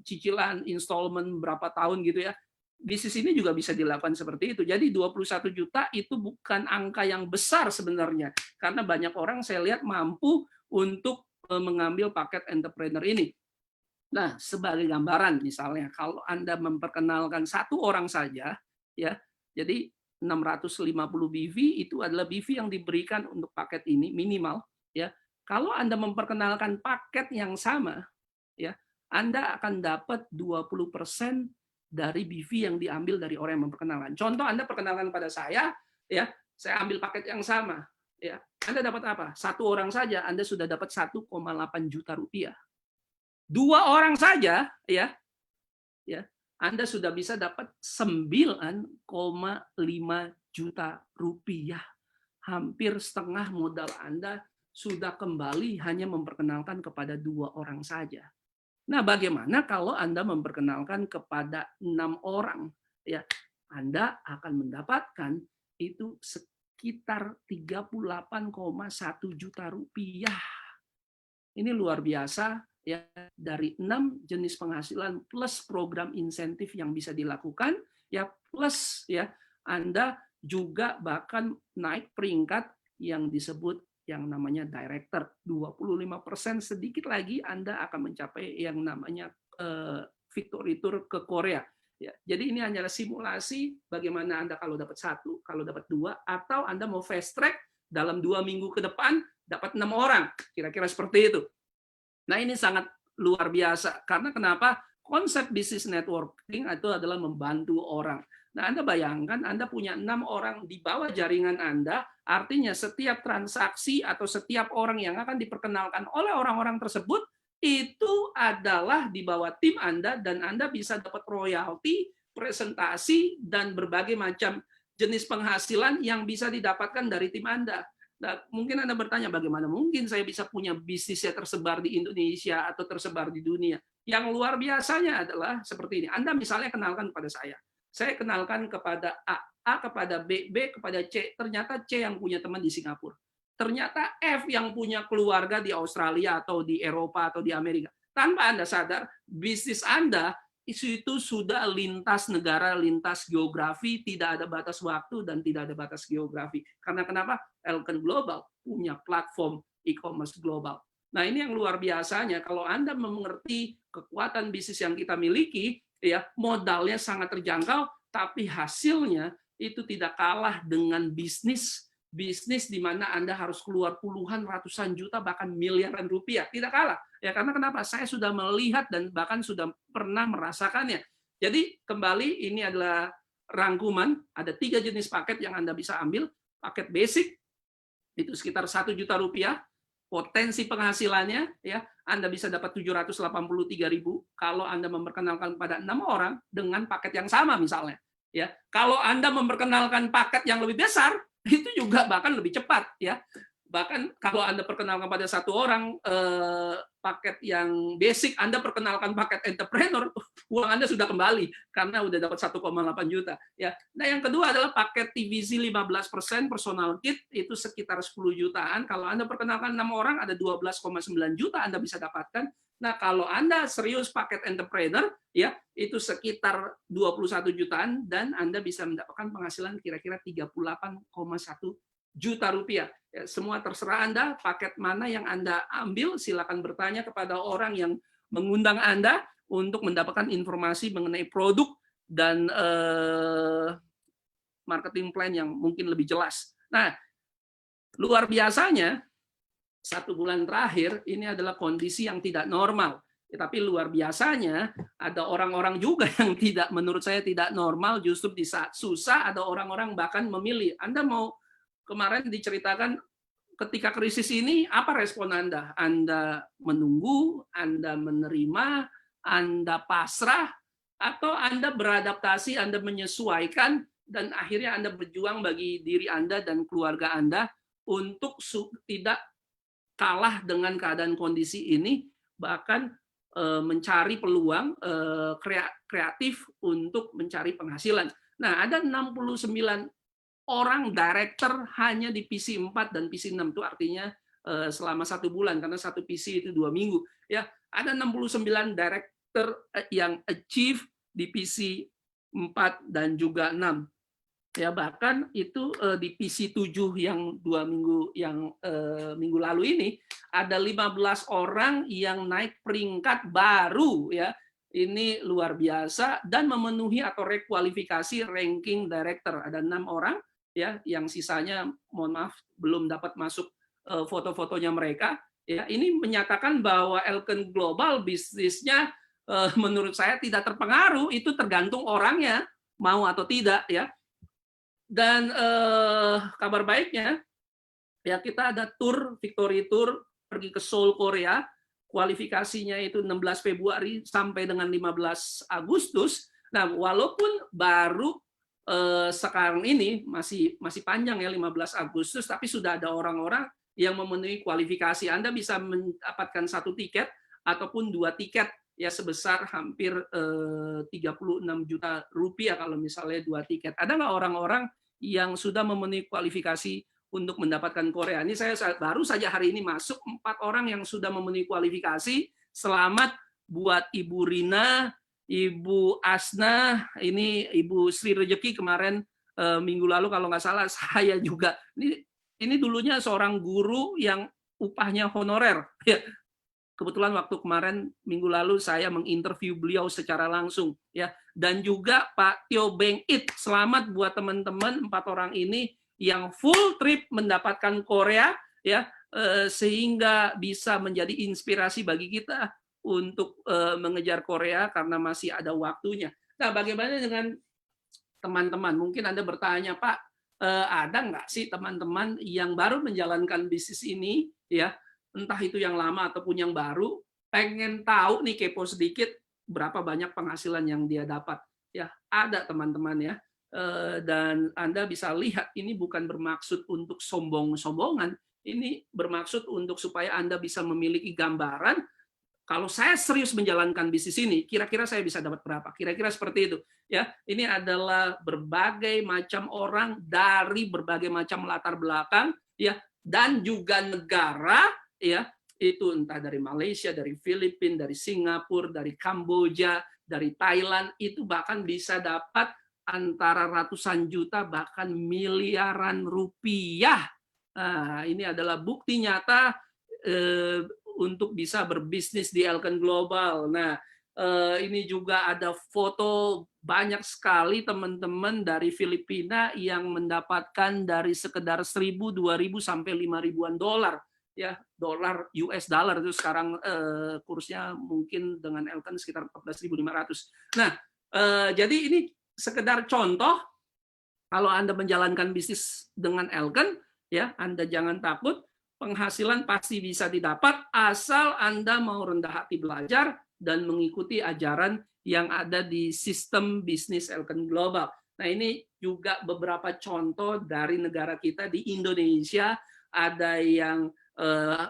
cicilan installment berapa tahun gitu ya, bisnis ini juga bisa dilakukan seperti itu. Jadi 21 juta itu bukan angka yang besar sebenarnya karena banyak orang saya lihat mampu untuk mengambil paket entrepreneur ini. Nah, sebagai gambaran misalnya kalau Anda memperkenalkan 1 orang saja ya, jadi 650 BV itu adalah BV yang diberikan untuk paket ini minimal ya. Kalau Anda memperkenalkan paket yang sama ya, Anda akan dapat 20% dari BV yang diambil dari orang yang memperkenalkan. Contoh Anda perkenalkan pada saya ya, saya ambil paket yang sama ya. Anda dapat apa? 1 orang saja Anda sudah dapat 1,8 juta rupiah. 2 orang saja ya Anda sudah bisa dapat 9,5 juta rupiah. Hampir setengah modal Anda sudah kembali hanya memperkenalkan kepada 2 orang saja. Nah, bagaimana kalau Anda memperkenalkan kepada 6 orang ya? Anda akan mendapatkan itu sekitar 38,1 juta rupiah. Ini luar biasa ya, dari 6 jenis penghasilan plus program insentif yang bisa dilakukan ya, plus ya Anda juga bahkan naik peringkat yang disebut yang namanya director 25%, sedikit lagi Anda akan mencapai yang namanya victory tour ke Korea ya. Jadi ini hanyalah simulasi bagaimana Anda kalau dapat 1, kalau dapat 2, atau Anda mau fast track dalam 2 minggu ke depan dapat 6 orang, kira-kira seperti itu. Nah, ini sangat luar biasa. Karena kenapa? Konsep bisnis networking itu adalah membantu orang. Nah, Anda bayangkan Anda punya 6 orang di bawah jaringan Anda, artinya setiap transaksi atau setiap orang yang akan diperkenalkan oleh orang-orang tersebut, itu adalah di bawah tim Anda, dan Anda bisa dapat royalti, presentasi, dan berbagai macam jenis penghasilan yang bisa didapatkan dari tim Anda. Nah, mungkin Anda bertanya, bagaimana mungkin saya bisa punya bisnisnya tersebar di Indonesia atau tersebar di dunia? Yang luar biasanya adalah seperti ini. Anda misalnya kenalkan kepada saya kenalkan kepada A kepada B kepada C. Ternyata C yang punya teman di Singapura. Ternyata F yang punya keluarga di Australia atau di Eropa atau di Amerika. Tanpa Anda sadar, bisnis Anda itu sudah lintas negara, lintas geografi, tidak ada batas waktu dan tidak ada batas geografi. Karena kenapa? Elkan Global punya platform e-commerce global. Nah, ini yang luar biasanya. Kalau Anda mengerti kekuatan bisnis yang kita miliki, ya modalnya sangat terjangkau, tapi hasilnya itu tidak kalah dengan bisnis di mana Anda harus keluar puluhan, ratusan juta, bahkan miliaran rupiah. Tidak kalah. Ya, karena kenapa? Saya sudah melihat dan bahkan sudah pernah merasakannya. Jadi, kembali ini adalah rangkuman. Ada 3 jenis paket yang Anda bisa ambil. Paket basic, itu sekitar 1 juta rupiah. Potensi penghasilannya, ya Anda bisa dapat 783.000 kalau Anda memperkenalkan pada 6 orang dengan paket yang sama misalnya. Ya, kalau Anda memperkenalkan paket yang lebih besar, itu juga bahkan lebih cepat ya. Bahkan kalau Anda perkenalkan pada 1 orang paket yang basic, Anda perkenalkan paket entrepreneur, uang Anda sudah kembali karena udah dapat 1,8 juta ya. Nah, yang kedua adalah paket TVC 15% personal kit, itu sekitar 10 jutaan. Kalau Anda perkenalkan 6 orang ada 12,9 juta Anda bisa dapatkan. Nah, kalau Anda serius paket entrepreneur, ya, itu sekitar 21 jutaan dan Anda bisa mendapatkan penghasilan kira-kira 38,1 juta rupiah. Ya, semua terserah Anda, paket mana yang Anda ambil, silakan bertanya kepada orang yang mengundang Anda untuk mendapatkan informasi mengenai produk dan marketing plan yang mungkin lebih jelas. Nah, luar biasanya, 1 bulan terakhir ini adalah kondisi yang tidak normal. Tapi luar biasanya ada orang-orang juga yang tidak, menurut saya tidak normal, justru di saat susah ada orang-orang bahkan memilih. Anda mau kemarin diceritakan ketika krisis ini, apa respon Anda? Anda menunggu, Anda menerima, Anda pasrah, atau Anda beradaptasi, Anda menyesuaikan, dan akhirnya Anda berjuang bagi diri Anda dan keluarga Anda untuk tidak kalah dengan keadaan kondisi ini, bahkan mencari peluang kreatif untuk mencari penghasilan. Nah, ada 69 orang director hanya di PC 4 dan PC 6, itu artinya selama 1 bulan, karena satu PC itu 2 minggu. Ya, ada 69 director yang achieve di PC 4 dan juga 6. Ya, bahkan itu di PC 7 yang 2 minggu yang minggu lalu ini ada 15 orang yang naik peringkat baru, ya. Ini luar biasa dan memenuhi atau rekualifikasi ranking director. Ada 6 orang, ya, yang sisanya mohon maaf belum dapat masuk foto-fotonya mereka. Ya, ini menyatakan bahwa Elken Global bisnisnya menurut saya tidak terpengaruh, itu tergantung orangnya mau atau tidak, ya. Dan kabar baiknya, ya, kita ada tour, Victory Tour, pergi ke Seoul, Korea. Kualifikasinya itu 16 Februari sampai dengan 15 Agustus. Nah, walaupun baru sekarang ini masih panjang ya, 15 Agustus, tapi sudah ada orang-orang yang memenuhi kualifikasi. Anda bisa mendapatkan 1 tiket ataupun 2 tiket, ya, sebesar hampir 36 juta rupiah kalau misalnya 2 tiket. Ada nggak orang-orang yang sudah memenuhi kualifikasi untuk mendapatkan Korea? Ini saya baru saja hari ini masuk 4 orang yang sudah memenuhi kualifikasi. Selamat buat Ibu Rina, Ibu Asna, ini Ibu Sri Rejeki kemarin minggu lalu kalau nggak salah, saya juga. Ini dulunya seorang guru yang upahnya honorer. Ya, kebetulan waktu kemarin minggu lalu saya menginterview beliau secara langsung, ya. Dan juga Pak Tio Beng It, selamat buat teman-teman 4 orang ini yang full trip mendapatkan Korea, ya, sehingga bisa menjadi inspirasi bagi kita untuk mengejar Korea karena masih ada waktunya. Nah, bagaimana dengan teman-teman? Mungkin Anda bertanya, Pak, ada nggak sih teman-teman yang baru menjalankan bisnis ini, ya, entah itu yang lama ataupun yang baru, pengen tahu nih, kepo sedikit berapa banyak penghasilan yang dia dapat. Ya, ada teman-teman, ya. Dan Anda bisa lihat ini bukan bermaksud untuk sombong-sombongan, ini bermaksud untuk supaya Anda bisa memiliki gambaran, kalau saya serius menjalankan bisnis ini, kira-kira saya bisa dapat berapa? Kira-kira seperti itu. Ya, ini adalah berbagai macam orang dari berbagai macam latar belakang, ya, dan juga negara, ya, itu entah dari Malaysia, dari Filipina, dari Singapura, dari Kamboja, dari Thailand, itu bahkan bisa dapat antara ratusan juta bahkan miliaran rupiah. Nah, ini adalah bukti nyata untuk bisa berbisnis di Elken Global. Nah, ini juga ada foto banyak sekali teman-teman dari Filipina yang mendapatkan dari sekedar 1.000, 2.000 sampai 5.000-an dolar. Ya, dolar US dollar itu sekarang kursnya mungkin dengan Elken sekitar 14.500. Nah, jadi ini sekedar contoh. Kalau Anda menjalankan bisnis dengan Elken, ya, Anda jangan takut, penghasilan pasti bisa didapat asal Anda mau rendah hati belajar dan mengikuti ajaran yang ada di sistem bisnis Elken Global. Nah, ini juga beberapa contoh dari negara kita di Indonesia. Ada yang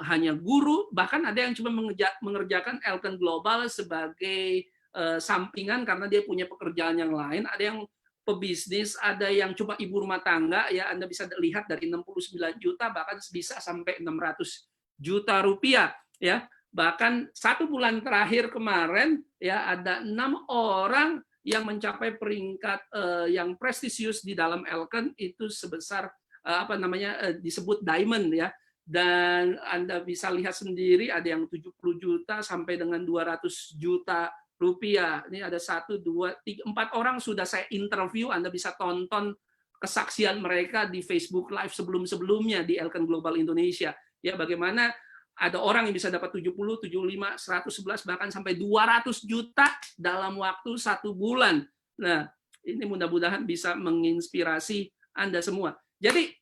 hanya guru, bahkan ada yang cuma mengerjakan Elken Global sebagai sampingan karena dia punya pekerjaan yang lain. Ada yang pebisnis, ada yang cuma ibu rumah tangga, ya, Anda bisa lihat dari 69 juta bahkan bisa sampai 600 juta rupiah, ya. Bahkan 1 bulan terakhir kemarin ya ada 6 orang yang mencapai peringkat yang prestisius di dalam Elkan itu sebesar disebut diamond ya. Dan Anda bisa lihat sendiri ada yang 70 juta sampai dengan 200 juta rupiah. Ini ada 1, 2, 3, 4 orang sudah saya interview. Anda bisa tonton kesaksian mereka di Facebook Live sebelum-sebelumnya di Elkan Global Indonesia. Ya, bagaimana ada orang yang bisa dapat 70, 75, 111, bahkan sampai 200 juta dalam waktu 1 bulan. Nah, ini mudah-mudahan bisa menginspirasi Anda semua. Jadi,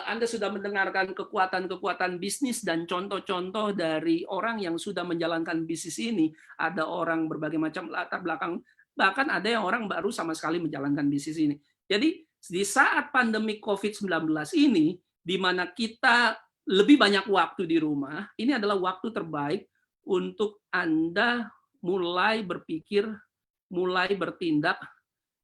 Anda sudah mendengarkan kekuatan-kekuatan bisnis dan contoh-contoh dari orang yang sudah menjalankan bisnis ini. Ada orang berbagai macam latar belakang, bahkan ada yang orang baru sama sekali menjalankan bisnis ini. Jadi, di saat pandemi COVID-19 ini, di mana kita lebih banyak waktu di rumah, ini adalah waktu terbaik untuk Anda mulai berpikir, mulai bertindak,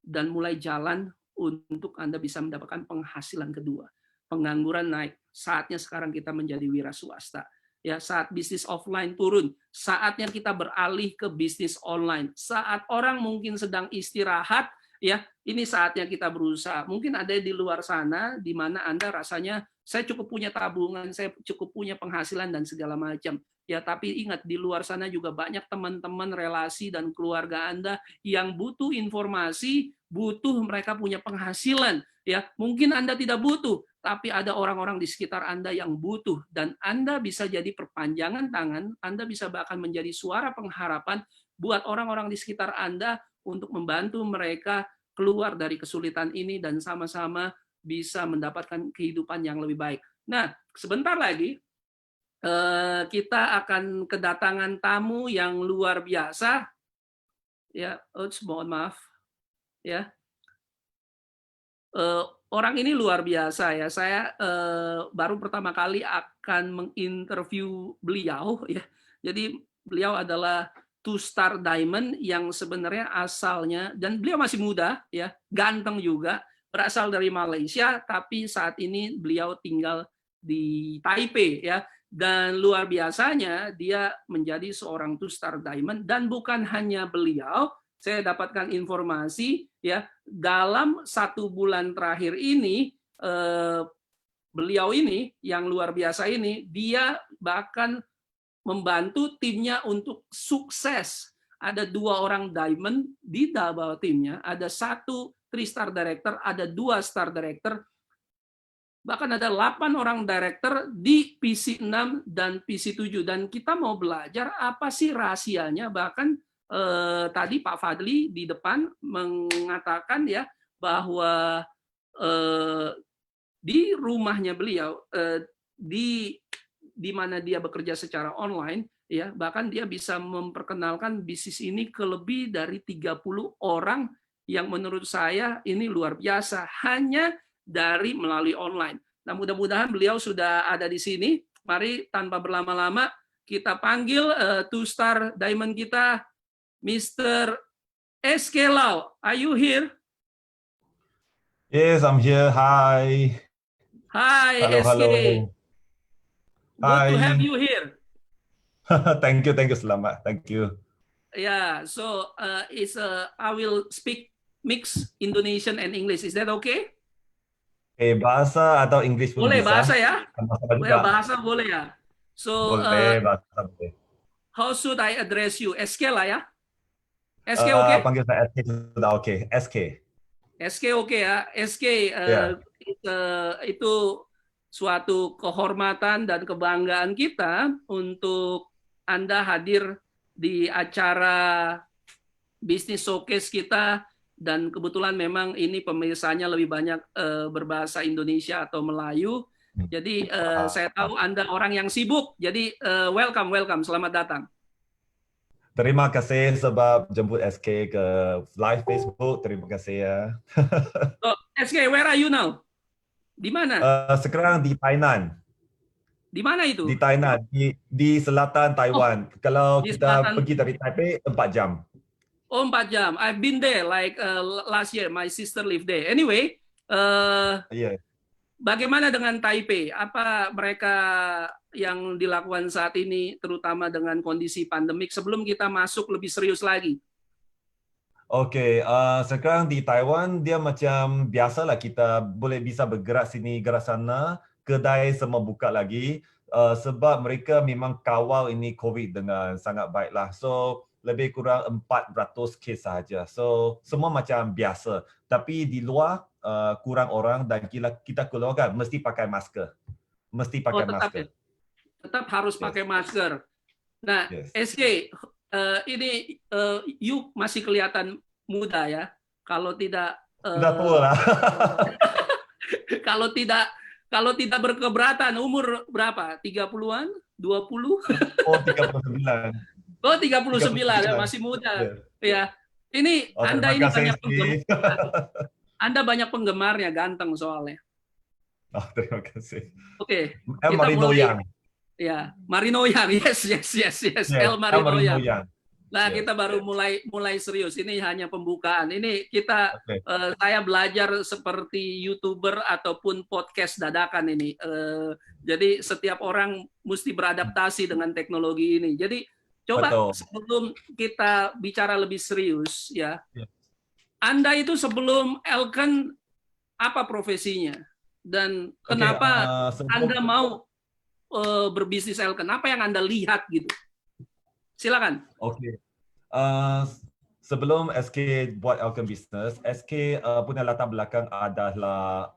dan mulai jalan untuk Anda bisa mendapatkan penghasilan kedua. Pengangguran naik, saatnya sekarang kita menjadi wira swasta. Ya, saat bisnis offline turun, saatnya kita beralih ke bisnis online. Saat orang mungkin sedang istirahat, ya, ini saatnya kita berusaha. Mungkin ada di luar sana di mana Anda rasanya saya cukup punya tabungan, saya cukup punya penghasilan dan segala macam. Ya, tapi ingat di luar sana juga banyak teman-teman, relasi dan keluarga Anda yang butuh informasi, butuh mereka punya penghasilan. Ya, mungkin Anda tidak butuh, tapi ada orang-orang di sekitar Anda yang butuh, dan Anda bisa jadi perpanjangan tangan, Anda bisa bahkan menjadi suara pengharapan buat orang-orang di sekitar Anda untuk membantu mereka keluar dari kesulitan ini dan sama-sama bisa mendapatkan kehidupan yang lebih baik. Nah, sebentar lagi kita akan kedatangan tamu yang luar biasa. Ya, mohon maaf. Ya, orang ini luar biasa ya. Saya baru pertama kali akan menginterview beliau ya. Jadi beliau adalah 2-star diamond yang sebenarnya asalnya, dan beliau masih muda ya, ganteng juga, berasal dari Malaysia, tapi saat ini beliau tinggal di Taipei ya. Dan luar biasanya dia menjadi seorang 2-star diamond, dan bukan hanya beliau, saya dapatkan informasi ya, dalam 1 bulan terakhir ini beliau ini yang luar biasa ini, dia bahkan membantu timnya untuk sukses. Ada 2 orang diamond di bawah timnya, ada 1 3-star director, ada 2 star director, bahkan ada 8 orang director di PC6 dan PC7. Dan kita mau belajar apa sih rahasianya. Bahkan tadi Pak Fadli di depan mengatakan ya bahwa di rumahnya beliau, di mana dia bekerja secara online, ya, bahkan dia bisa memperkenalkan bisnis ini ke lebih dari 30 orang yang menurut saya ini luar biasa hanya dari melalui online. Nah, mudah-mudahan beliau sudah ada di sini. Mari tanpa berlama-lama kita panggil 2-star diamond kita, Mr. SK Lau. Are you here? Yes, I'm here. Hi. Hi, Hello, SK. hello. Good to have Hi. you here. Thank you, Selamat. Thank you. Yeah, so I will speak mix Indonesian and English. Is that okay? Bahasa atau English pun Boleh bisa. bahasa ya? Sama-sama Boleh juga. bahasa boleh ya. So Boleh, bahasa boleh. how should I address you? SK lah ya. SK oke? Panggil saya SK sudah oke. SK. SK oke ya. SK Ya. itu suatu kehormatan dan kebanggaan kita untuk Anda hadir di acara bisnis showcase kita, dan kebetulan memang ini pemirsanya lebih banyak berbahasa Indonesia atau Melayu. Jadi saya tahu Anda orang yang sibuk. Jadi welcome, selamat datang. Terima kasih sebab jemput SK ke live Facebook. Terima kasih ya. So, SK, where are you now? Di mana? Sekarang di Tainan. Di mana itu? Di Tainan, di selatan Taiwan. Kalau di kita selatan. pergi dari Taipei 4 jam. Oh, 4 jam. I've been there like last year. My sister lived there. Anyway, Iya. bagaimana dengan Taipei? Apa mereka yang dilakukan saat ini, terutama dengan kondisi pandemik, sebelum kita masuk lebih serius lagi? Okey, sekarang di Taiwan dia macam biasalah kita boleh bisa bergerak sini, gerak sana, kedai semua buka lagi sebab mereka memang kawal ini COVID dengan sangat baiklah. So lebih kurang 400 kes sahaja. So semua macam biasa. Tapi di luar kurang orang dan kita keluar kan mesti pakai masker. Mesti Oh, pakai tetap ya, masker. tetap harus Yes. pakai masker. Nah, Yes. SK, ini you masih kelihatan muda ya. Kalau tidak Sudah tua lah. kalau tidak berkeberatan, umur berapa? 30-an? 20? Oh, 39. Oh, 39 ya, 39. masih muda. Yes. Ya. Ini Oh, Anda terima ini kasih, banyak penggemar. Steve. Anda banyak penggemarnya, ganteng soalnya. Oh, terima kasih. Oke, El kita Marino mulai. Yang. Ya, Marino Yang. Yes. El Marino Yang. Nah, Yes. kita baru mulai serius. Ini hanya pembukaan. Ini kita Okay. saya belajar seperti YouTuber ataupun podcast dadakan ini. Jadi setiap orang mesti beradaptasi dengan teknologi ini. Jadi coba Betul. sebelum kita bicara lebih serius ya. Yes. Anda itu sebelum Elken apa profesinya? Dan kenapa Anda mau berbisnis Elken? Apa yang Anda lihat gitu? Silakan. Oke. Sebelum SK buat Elken Business, SK punya latar belakang adalah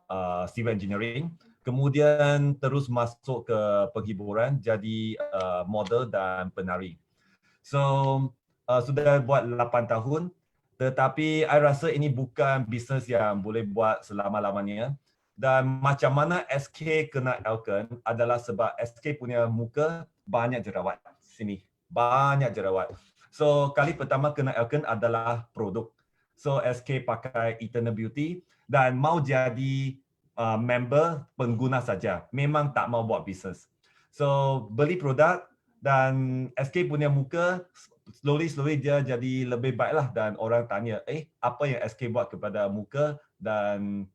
civil engineering. Kemudian terus masuk ke penghiburan, jadi model dan penari. So, sudah buat 8 tahun. Tetapi I rasa ini bukan bisnes yang boleh buat selama-lamanya. Dan macam mana SK kena Elken adalah sebab SK punya muka banyak jerawat sini. Banyak jerawat. So kali pertama kena Elken adalah produk. So SK pakai Eternal Beauty dan mau jadi member pengguna saja. Memang tak mau buat bisnes. So beli produk dan SK punya muka slowly dia jadi lebih baiklah dan orang tanya, apa yang SK buat kepada muka dan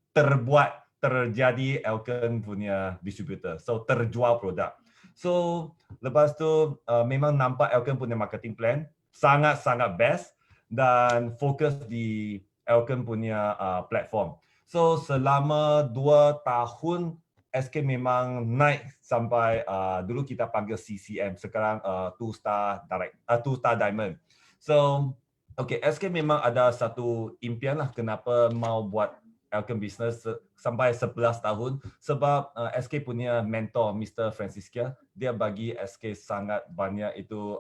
terjadi Elken punya distributor. So terjual produk. So lepas tu memang nampak Elken punya marketing plan sangat-sangat best dan fokus di Elken punya platform. So selama 2 tahun SK memang naik sampai dulu kita panggil CCM, sekarang 2-star direct, 2-star diamond. So okay, SK memang ada satu impian lah kenapa mau buat Elken Business sampai 11 tahun sebab SK punya mentor Mr. Francisca, dia bagi SK sangat banyak itu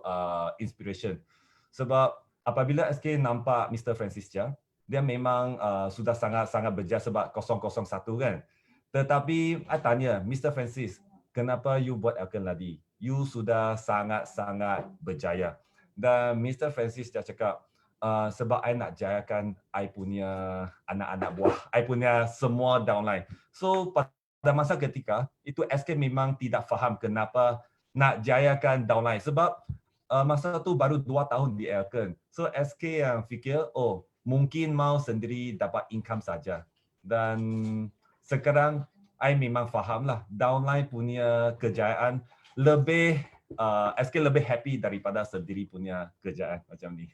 inspiration. Sebab apabila SK nampak Mr. Francisca, dia memang sudah sangat-sangat berjaya sebab 001 kan. Tetapi I tanya, Mr. Francis, kenapa you buat Elken lagi? You sudah sangat-sangat berjaya. Dan Mr. Francis dia cakap, sebab I nak jayakan I punya anak-anak buah, I punya semua downline. So pada masa ketika itu SK memang tidak faham kenapa nak jayakan downline sebab masa tu baru 2 tahun di Elken. So SK yang fikir, mungkin mau sendiri dapat income saja. Dan sekarang I memang faham lah downline punya kejayaan lebih SK lebih happy daripada sendiri punya kejayaan macam ni.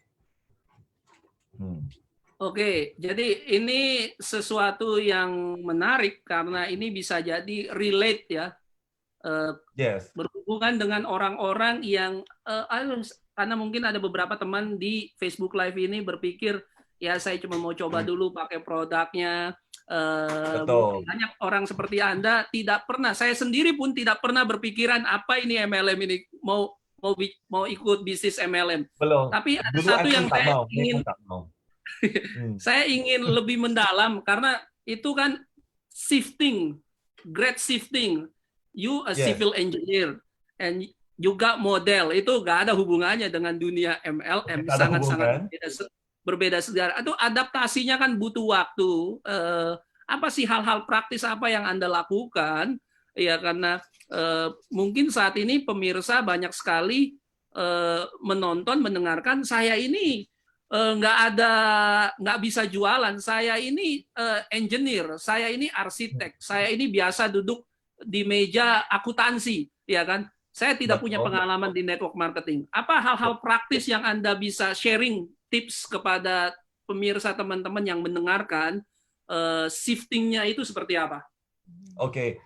Oke, jadi ini sesuatu yang menarik karena ini bisa jadi relate ya, Yes. berhubungan dengan orang-orang yang karena mungkin ada beberapa teman di Facebook Live ini berpikir ya saya cuma mau coba dulu pakai produknya. Betul. Banyak orang seperti Anda tidak pernah, saya sendiri pun tidak pernah berpikiran apa ini MLM ini mau ikut bisnis MLM. Belum. Tapi ada Dulu satu yang saya ingin lebih mendalam karena itu kan shifting, great shifting. You a civil engineer and juga model, itu gak ada hubungannya dengan dunia MLM, sangat-sangat berbeda sejarah. Itu adaptasinya kan butuh waktu. Apa sih hal-hal praktis apa yang Anda lakukan? Ya karena mungkin saat ini pemirsa banyak sekali menonton, mendengarkan saya ini nggak bisa jualan. Saya ini engineer, saya ini arsitek, saya ini biasa duduk di meja akuntansi, ya kan? Saya tidak punya Betul. pengalaman di network marketing. Apa hal-hal praktis yang Anda bisa sharing tips kepada pemirsa teman-teman yang mendengarkan, shiftingnya itu seperti apa? Okay.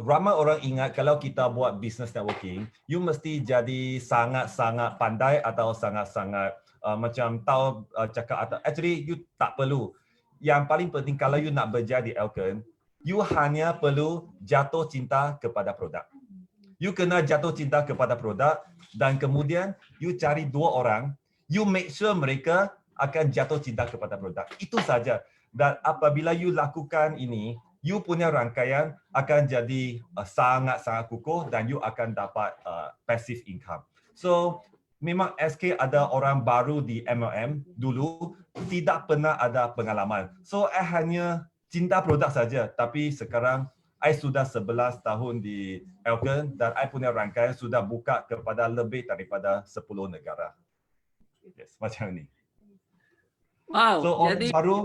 Ramai orang ingat kalau kita buat business networking, you mesti jadi sangat-sangat pandai atau sangat-sangat macam tahu cakap atau actually you tak perlu. Yang paling penting kalau you nak berjaya di Elkan, you hanya perlu jatuh cinta kepada produk. You kena jatuh cinta kepada produk dan kemudian you cari dua orang, you make sure mereka akan jatuh cinta kepada produk. Itu saja. Dan apabila you lakukan ini, you punya rangkaian akan jadi sangat-sangat kukuh dan you akan dapat passive income. So, memang SK ada orang baru di MLM dulu, tidak pernah ada pengalaman. So, hanya cinta produk saja. Tapi sekarang, I sudah 11 tahun di Elkan dan I punya rangkaian sudah buka kepada lebih daripada 10 negara. Yes, macam ni. Wow, So, orang jadi baru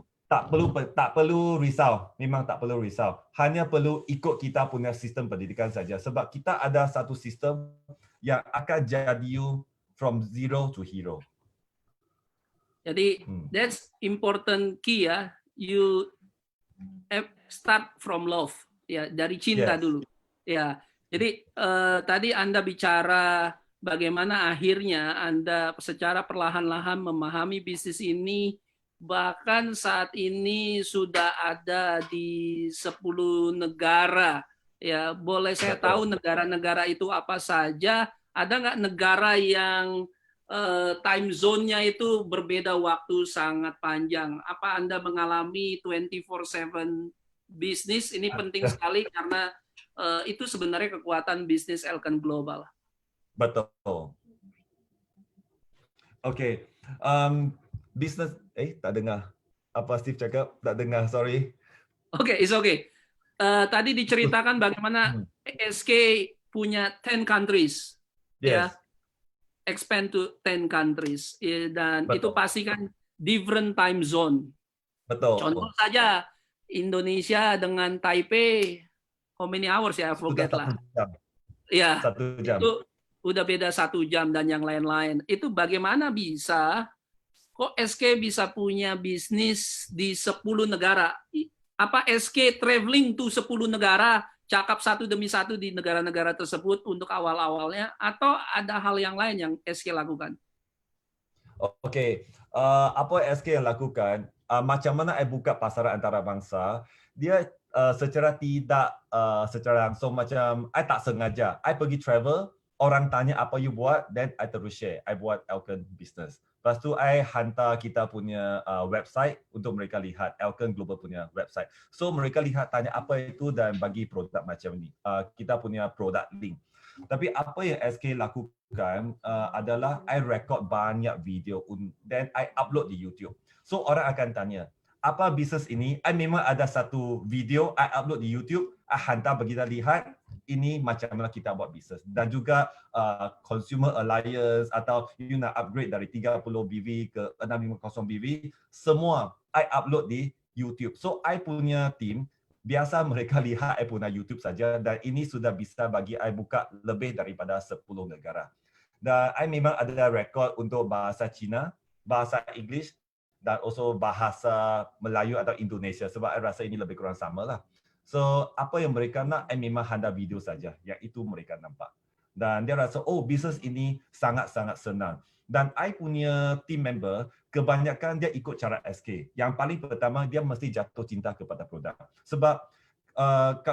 tak perlu risau, memang tak perlu risau. Hanya perlu ikut kita punya sistem pendidikan saja. Sebab kita ada satu sistem yang akan jadi you from zero to hero. Jadi that's important key ya. You start from love ya, dari cinta dulu. Ya. Jadi tadi Anda bicara bagaimana akhirnya Anda secara perlahan-lahan memahami bisnis ini, bahkan saat ini sudah ada di 10 negara. Ya, boleh saya tahu negara-negara itu apa saja? Ada nggak negara yang time zone-nya itu berbeda waktu sangat panjang? Apa Anda mengalami 24/7 bisnis? Ini penting sekali karena itu sebenarnya kekuatan bisnis Elkan Global. Betul. Okay. Bisnes, tak dengar. Apa Steve cakap? Tak dengar, sorry. Okay, it's okay. Tadi diceritakan bagaimana SK punya 10 countries. Yes. Ya. Expand to 10 countries. Dan Betul. itu pasti kan different time zone. Betul. Contoh saja, Indonesia dengan Taipei, how many hours ya? Forget lah. 1 jam. Ya, 1 jam. itu udah beda 1 jam dan yang lain-lain. Itu bagaimana bisa, kok SK bisa punya bisnis di 10 negara? Apa SK traveling to 10 negara, cakap satu demi satu di negara-negara tersebut untuk awal-awalnya, atau ada hal yang lain yang SK lakukan? Okey, apa SK yang lakukan, macam mana I buka pasaran antarabangsa, dia secara tidak secara langsung macam I tak sengaja. I pergi travel, orang tanya apa you buat, then I terus share. I buat Elkan Business. Lepas tu I hantar kita punya website untuk mereka lihat, Elkan Global punya website. So mereka lihat, tanya apa itu dan bagi produk macam ni. Kita punya produk link. Tapi apa yang SK lakukan adalah I record banyak video dan I upload di YouTube. So orang akan tanya, apa bisnes ini? I memang ada satu video I upload di YouTube, I hantar bagi kita lihat ini macam mana kita buat bisnes. Dan juga Consumer Alliance atau you nak upgrade dari 30 BV ke 650 BV, semua I upload di YouTube. So I punya team biasa mereka lihat I punya YouTube saja dan ini sudah bisa bagi I buka lebih daripada 10 negara. Dan I memang ada rekod untuk bahasa Cina, bahasa English dan also bahasa Melayu atau Indonesia sebab I rasa ini lebih kurang sama lah. So apa yang mereka nak, I memang hantar video saja yang itu mereka nampak. Dan dia rasa, oh bisnes ini sangat-sangat senang. Dan I punya team member, kebanyakan dia ikut cara SK. Yang paling pertama, dia mesti jatuh cinta kepada produk. Sebab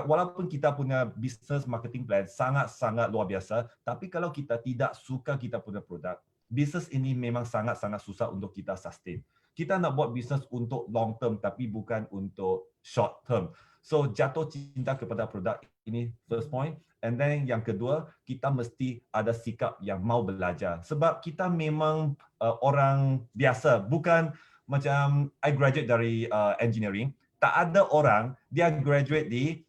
walaupun kita punya business marketing plan sangat-sangat luar biasa, tapi kalau kita tidak suka kita punya produk, bisnes ini memang sangat-sangat susah untuk kita sustain. Kita nak buat bisnes untuk long term, tapi bukan untuk short term. So jatuh cinta kepada produk ini first point. And then yang kedua, kita mesti ada sikap yang mau belajar. Sebab kita memang orang biasa, bukan macam I graduate dari engineering. Tak ada orang dia graduate di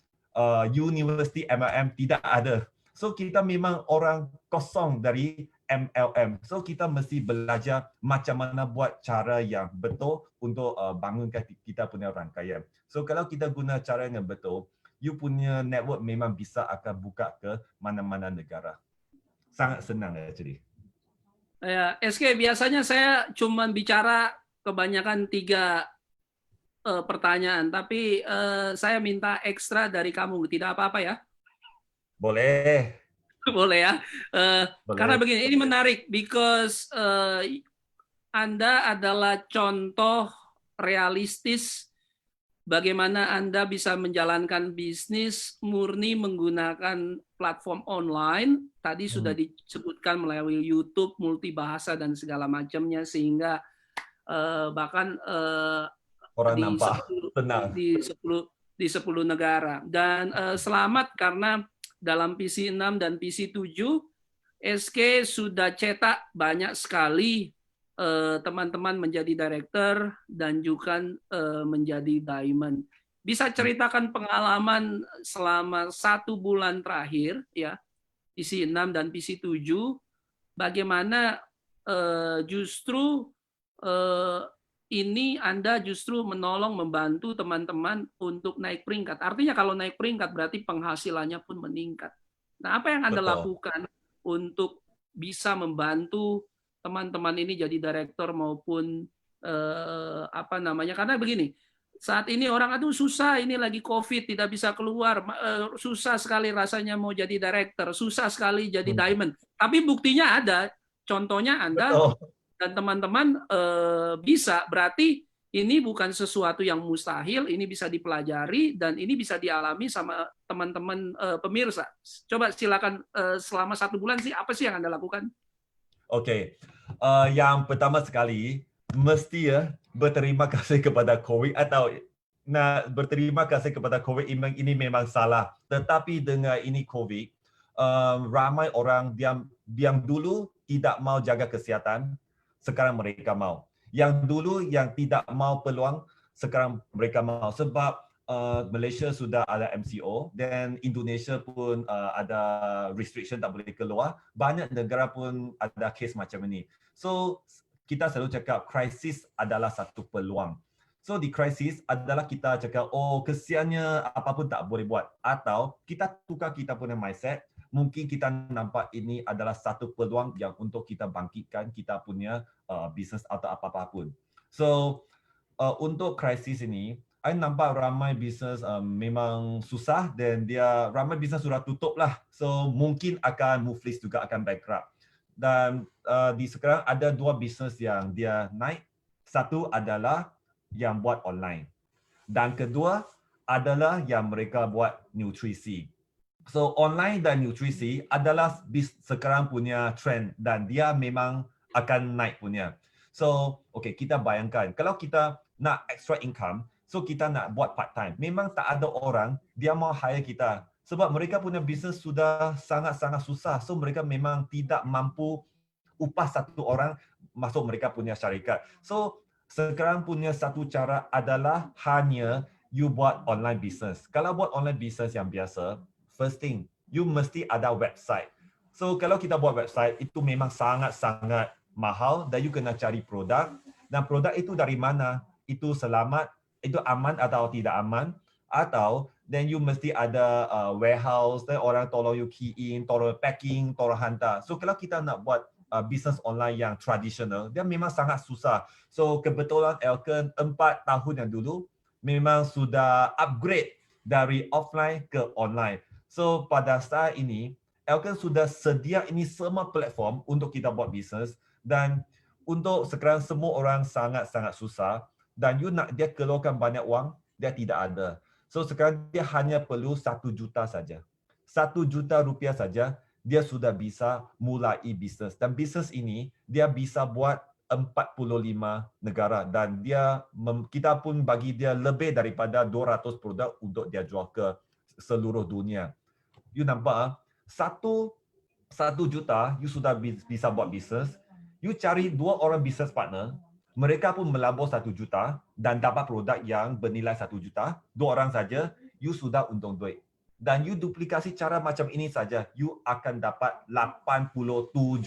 University MLM, tidak ada. So kita memang orang kosong dari MLM. So kita mesti belajar macam mana buat cara yang betul untuk bangunkan kita punya rangkaian. So kalau kita guna cara yang betul, you punya network memang bisa akan buka ke mana-mana negara. Sangat senang actually. Ya, SK, biasanya saya cuma bicara kebanyakan 3 pertanyaan, tapi saya minta ekstra dari kamu, tidak apa-apa ya? Boleh. Boleh ya. Karena Boleh. begini, ini menarik, because Anda adalah contoh realistis bagaimana Anda bisa menjalankan bisnis murni menggunakan platform online. Tadi sudah disebutkan melalui YouTube, multibahasa dan segala macamnya, sehingga bahkan Orang di nampak 10 tenang. di 10 negara. Dan selamat karena dalam PC6 dan PC7 SK sudah cetak banyak sekali teman-teman menjadi director dan juga menjadi diamond. Bisa ceritakan pengalaman selama 1 bulan terakhir ya, PC6 dan PC7, bagaimana justru ini Anda justru menolong, membantu teman-teman untuk naik peringkat. Artinya kalau naik peringkat berarti penghasilannya pun meningkat. Nah, apa yang Anda lakukan untuk bisa membantu teman-teman ini jadi direktur maupun karena begini, saat ini orang aduh susah, ini lagi COVID, tidak bisa keluar, susah sekali rasanya mau jadi direktur, susah sekali jadi diamond. Tapi buktinya ada, contohnya Anda dan teman-teman bisa, berarti ini bukan sesuatu yang mustahil, ini bisa dipelajari dan ini bisa dialami sama teman-teman pemirsa. Coba silakan, selama 1 bulan sih apa sih yang Anda lakukan? Oke, yang pertama sekali mesti berterima kasih kepada COVID atau berterima kasih kepada COVID ini memang salah. Tetapi dengan ini COVID, ramai orang yang dulu tidak mau jaga kesihatan, sekarang mereka mau. Yang dulu yang tidak mau peluang, sekarang mereka mau. Sebab Malaysia sudah ada MCO dan Indonesia pun ada restriction tak boleh keluar. Banyak negara pun ada kes macam ini. So kita selalu cakap krisis adalah satu peluang. So di krisis adalah kita cakap kesiannya apa pun tak boleh buat, atau kita tukar kita punya mindset. Mungkin kita nampak ini adalah satu peluang yang untuk kita bangkitkan kita punya bisnes atau apa-apa pun. So untuk krisis ini, I nampak ramai bisnes memang susah dan ramai bisnes sudah tutup lah. So mungkin akan muflis juga, akan bankrupt. Dan di sekarang ada 2 bisnes yang dia naik. Satu adalah yang buat online. Dan kedua adalah yang mereka buat nutrisi. So online dan nutrisi adalah sekarang punya trend dan dia memang akan naik punya. So kita bayangkan kalau kita nak extra income, so kita nak buat part time. Memang tak ada orang dia mau hire kita sebab mereka punya bisnes sudah sangat-sangat susah. So mereka memang tidak mampu upah satu orang masuk mereka punya syarikat. So sekarang punya satu cara adalah hanya you buat online business. Kalau buat online business yang biasa, first thing, you mesti ada website. So kalau kita buat website, itu memang sangat-sangat mahal dan you kena cari produk. Dan produk itu dari mana? Itu selamat, itu aman atau tidak aman, atau then you mesti ada warehouse, dan orang tolong you key in, tolong packing, tolong hantar. So kalau kita nak buat business online yang tradisional, dia memang sangat susah. So kebetulan Elkan 4 tahun yang dulu memang sudah upgrade dari offline ke online. So pada saat ini, Elkan sudah sedia ini semua platform untuk kita buat business, dan untuk sekarang semua orang sangat-sangat susah dan you nak dia keluarkan banyak wang, dia tidak ada. So sekarang dia hanya perlu 1 juta saja. 1 juta rupiah saja, dia sudah bisa mulai bisnes. Dan bisnes ini, dia bisa buat 45 negara dan kita pun bagi dia lebih daripada 200 produk untuk dia jual ke seluruh dunia. You nampak, 1 juta, you sudah bisa buat bisnes. You cari 2 orang business partner, mereka pun melabur 1 juta dan dapat produk yang bernilai 1 juta. 2 orang saja, you sudah untung duit. Dan you duplikasi cara macam ini saja, you akan dapat 87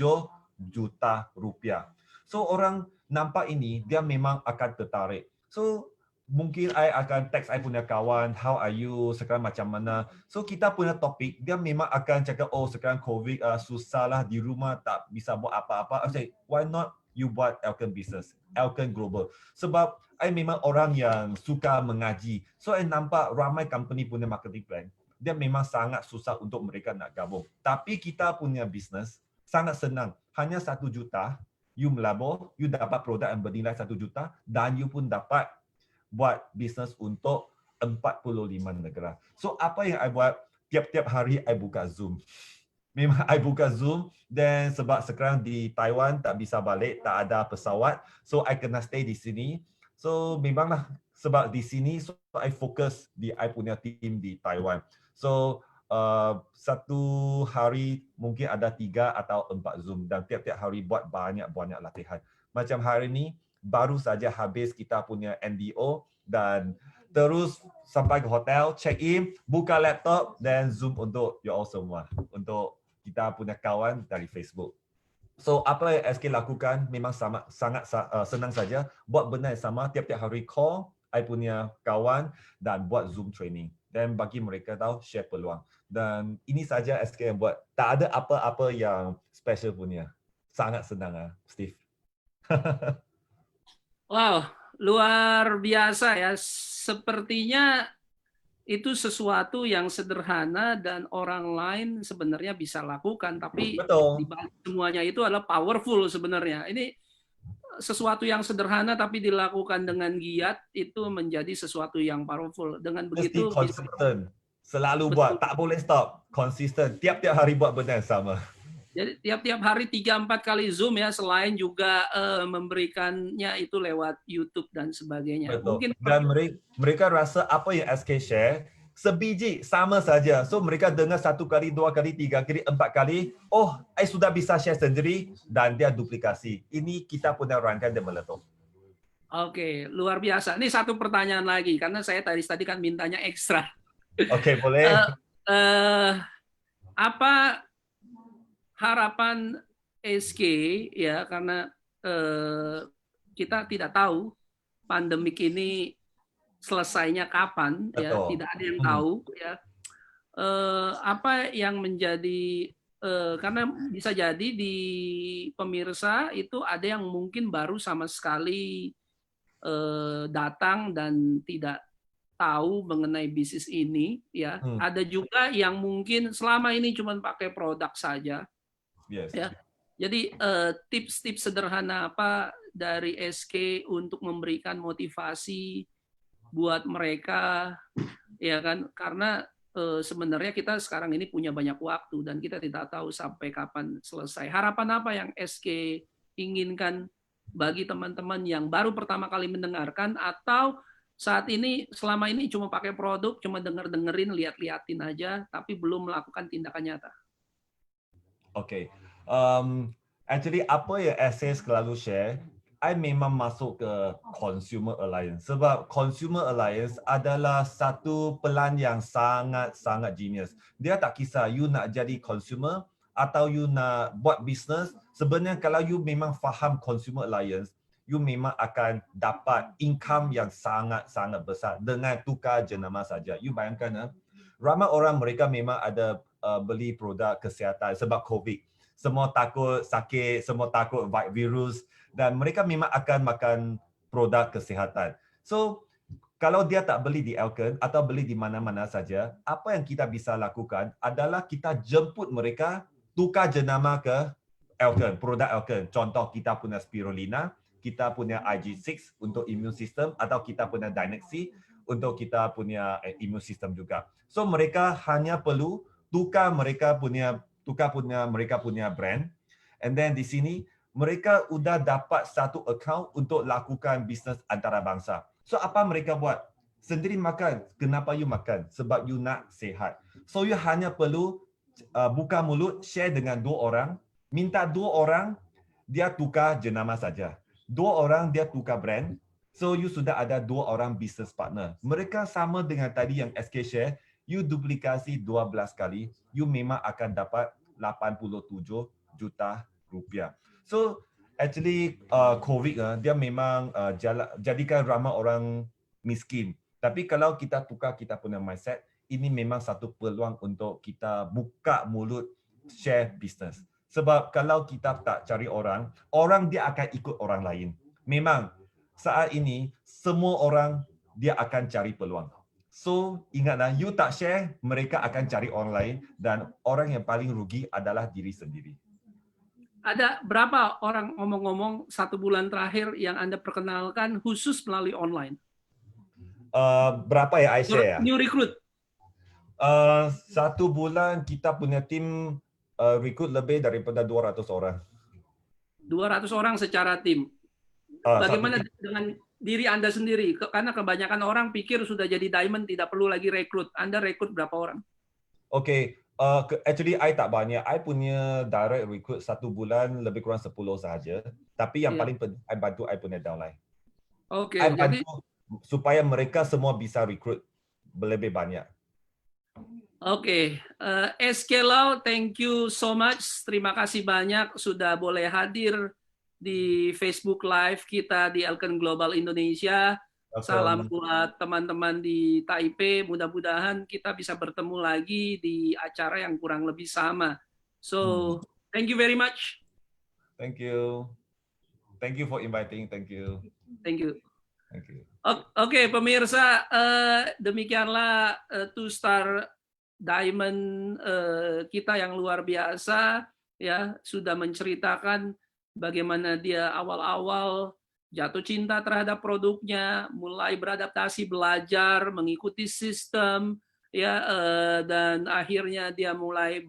juta rupiah. So orang nampak ini, dia memang akan tertarik. So mungkin I akan text I punya kawan, how are you, sekarang macam mana. So kita punya topik, dia memang akan cakap, oh sekarang COVID susah lah di rumah, tak bisa buat apa-apa. I say, why not you buat Elkan Business, Elkan Global. Sebab I memang orang yang suka mengaji. So I nampak ramai company punya marketing plan, dia memang sangat susah untuk mereka nak gabung. Tapi kita punya business sangat senang. Hanya 1 juta, you melabur, you dapat produk yang bernilai 1 juta dan you pun dapat buat bisnes untuk 45 negara. So apa yang I buat? Tiap-tiap hari I buka Zoom. Memang I buka Zoom dan sebab sekarang di Taiwan tak bisa balik, tak ada pesawat. So I kena stay di sini. So memanglah sebab di sini, so I fokus di I punya team di Taiwan. So satu hari mungkin ada 3 atau 4 Zoom dan tiap-tiap hari buat banyak-banyak latihan. Macam hari ini baru saja habis kita punya NDO dan terus sampai ke hotel, check in, buka laptop dan Zoom untuk you all semua, untuk kita punya kawan dari Facebook. So apa yang SK lakukan memang sangat senang saja, buat benda yang sama, tiap-tiap hari call I punya kawan dan buat Zoom training dan bagi mereka tahu share peluang. Dan ini saja SK yang buat, tak ada apa-apa yang special punya. Sangat senang Steve. Wow, luar biasa ya. Sepertinya itu sesuatu yang sederhana dan orang lain sebenarnya bisa lakukan, tapi di Betul. balik semuanya itu adalah powerful sebenarnya. Ini sesuatu yang sederhana tapi dilakukan dengan giat itu menjadi sesuatu yang powerful. Dengan Mesti begitu bisa konsisten. Selalu betul. buat, tak boleh stop. Konsisten. Tiap-tiap hari buat benda yang sama. Jadi tiap-tiap hari 3-4 kali Zoom ya, selain juga memberikannya itu lewat YouTube dan sebagainya. Betul. Mungkin Dan mereka rasa apa yang SK share sebiji sama saja. So mereka dengar 1 kali, 2 kali, 3 kali, 4 kali. Oh, I sudah bisa share sendiri dan dia duplikasi. Ini kita punya rangkaian dan meletup. Oke, luar biasa. Ini satu pertanyaan lagi karena saya tadi kan mintanya ekstra. Oke, boleh. Apa harapan SK ya, karena kita tidak tahu pandemik ini selesainya kapan. Betul. Ya, tidak ada yang tahu ya. Apa yang menjadi karena bisa jadi di pemirsa itu ada yang mungkin baru sama sekali datang dan tidak tahu mengenai bisnis ini ya. Ada juga yang mungkin selama ini cuma pakai produk saja. Yes. Ya. Jadi tips-tips sederhana apa dari SK untuk memberikan motivasi buat mereka ya kan, karena sebenarnya kita sekarang ini punya banyak waktu dan kita tidak tahu sampai kapan selesai. Harapan apa yang SK inginkan bagi teman-teman yang baru pertama kali mendengarkan atau saat ini selama ini cuma pakai produk, cuma dengerin, lihat-liatin aja tapi belum melakukan tindakan nyata? Okay. Actually, apa yang SK selalu share, I memang masuk ke Consumer Alliance. Sebab Consumer Alliance adalah satu pelan yang sangat-sangat genius. Dia tak kisah you nak jadi consumer atau you nak buat bisnes. Sebenarnya kalau you memang faham Consumer Alliance, you memang akan dapat income yang sangat-sangat besar dengan tukar jenama saja. You bayangkan, ramai orang mereka memang ada beli produk kesihatan sebab COVID. Semua takut sakit, semua takut virus dan mereka memang akan makan produk kesihatan. So, kalau dia tak beli di Elkan atau beli di mana-mana saja, apa yang kita bisa lakukan adalah kita jemput mereka tukar jenama ke Elkan, produk Elkan. Contoh kita punya Spirulina, kita punya IG6 untuk immune system atau kita punya Dynexy untuk kita punya immune system juga. So mereka hanya perlu tukar mereka punya brand, and then di sini mereka sudah dapat satu account untuk lakukan bisnes antarabangsa. So apa mereka buat? Sendiri makan. Kenapa you makan? Sebab you nak sihat. So you hanya perlu buka mulut, share dengan 2 orang, minta 2 orang dia tukar jenama saja. 2 orang dia tukar brand. So you sudah ada 2 orang business partner. Mereka sama dengan tadi yang SK share, you duplikasi 12 kali, you memang akan dapat 87 juta rupiah. So actually COVID dia memang jadikan ramai orang miskin. Tapi kalau kita tukar kita punya mindset, ini memang satu peluang untuk kita buka mulut share business. Sebab kalau kita tak cari orang, orang dia akan ikut orang lain. Memang saat ini semua orang dia akan cari peluang. So ingatlah, you tak share, mereka akan cari orang lain dan orang yang paling rugi adalah diri sendiri. Ada berapa orang ngomong-ngomong 1 bulan terakhir yang Anda perkenalkan khusus melalui online? Berapa ya I share ya? New recruit. 1 bulan kita punya tim recruit lebih daripada 200 orang. 200 orang secara tim. Bagaimana dengan diri Anda sendiri? Karena kebanyakan orang pikir sudah jadi diamond tidak perlu lagi rekrut. Anda rekrut berapa orang? Okay, actually I tak banyak. I punya direct recruit 1 bulan lebih kurang 10 sahaja. Tapi yang paling penting I bantu I punya downline. Oke, I jadi bantu supaya mereka semua bisa recruit lebih banyak. Oke, SK Lau, thank you so much. Terima kasih banyak sudah boleh hadir di Facebook Live kita di Elken Global Indonesia. Salam buat teman-teman di Taipei. Mudah-mudahan kita bisa bertemu lagi di acara yang kurang lebih sama. So, thank you very much. Thank you. Thank you for inviting. Thank you. Thank you. Thank you. Oke, pemirsa, demikianlah Two Star Diamond kita yang luar biasa, ya, sudah menceritakan bagaimana dia awal-awal jatuh cinta terhadap produknya, mulai beradaptasi, belajar, mengikuti sistem, ya, dan akhirnya dia mulai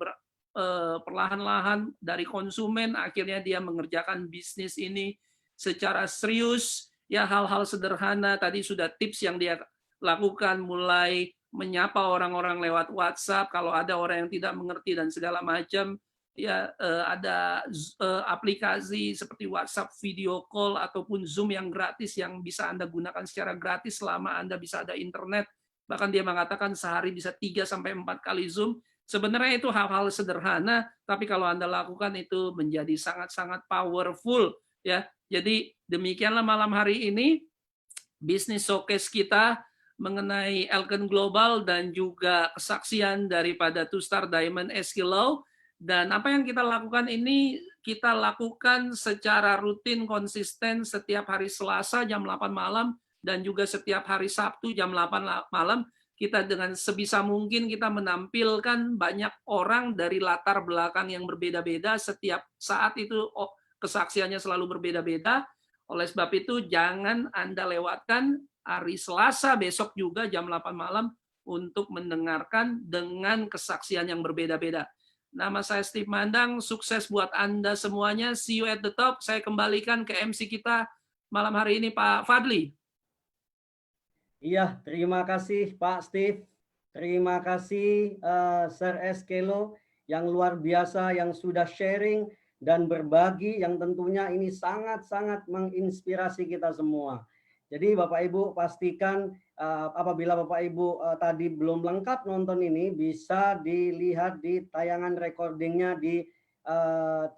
perlahan-lahan dari konsumen, akhirnya dia mengerjakan bisnis ini secara serius. Ya, hal-hal sederhana tadi sudah tips yang dia lakukan, mulai menyapa orang-orang lewat WhatsApp kalau ada orang yang tidak mengerti dan segala macam. Ya, ada aplikasi seperti WhatsApp video call ataupun Zoom yang gratis yang bisa Anda gunakan secara gratis selama Anda bisa ada internet. Bahkan dia mengatakan sehari bisa 3 sampai 4 kali Zoom. Sebenarnya itu hal-hal sederhana, tapi kalau Anda lakukan itu menjadi sangat-sangat powerful, ya. Jadi demikianlah malam hari ini bisnis showcase kita mengenai Elken Global dan juga kesaksian daripada Two Star Diamond SK Lau. Dan apa yang kita lakukan ini, kita lakukan secara rutin, konsisten setiap hari Selasa jam 8 malam dan juga setiap hari Sabtu jam 8 malam. Kita dengan sebisa mungkin kita menampilkan banyak orang dari latar belakang yang berbeda-beda. Setiap saat itu kesaksiannya selalu berbeda-beda. Oleh sebab itu jangan Anda lewatkan hari Selasa besok juga jam 8 malam untuk mendengarkan dengan kesaksian yang berbeda-beda. Nama saya Steve Mandang, sukses buat Anda semuanya. See you at the top. Saya kembalikan ke MC kita malam hari ini, Pak Fadli. Iya, terima kasih Pak Steve. Terima kasih Sir SK Lau yang luar biasa yang sudah sharing dan berbagi yang tentunya ini sangat-sangat menginspirasi kita semua. Jadi Bapak Ibu pastikan apabila Bapak Ibu tadi belum lengkap nonton ini bisa dilihat di tayangan recordingnya di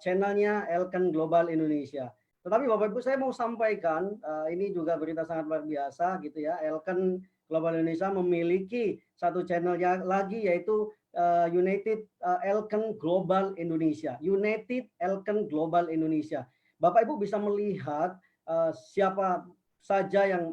channelnya Elken Global Indonesia. Tetapi Bapak Ibu saya mau sampaikan ini juga berita sangat luar biasa gitu ya. Elken Global Indonesia memiliki satu channel lagi yaitu United Elken Global Indonesia. United Elken Global Indonesia. Bapak Ibu bisa melihat siapa saja yang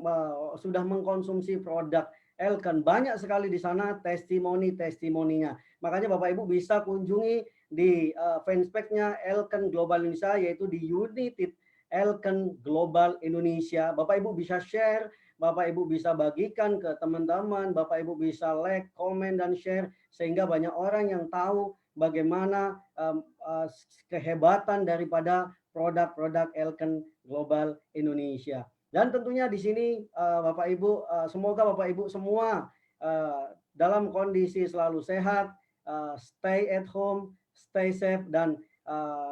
sudah mengkonsumsi produk Elken. Banyak sekali di sana testimoninya. Makanya Bapak Ibu bisa kunjungi di fanspage-nya Elken Global Indonesia yaitu di United Elken Global Indonesia. Bapak Ibu bisa share, Bapak Ibu bisa bagikan ke teman-teman, Bapak Ibu bisa like, komen, dan share sehingga banyak orang yang tahu bagaimana kehebatan daripada produk-produk Elken Global Indonesia. Dan tentunya di sini Bapak Ibu, semoga Bapak Ibu semua dalam kondisi selalu sehat, stay at home, stay safe, dan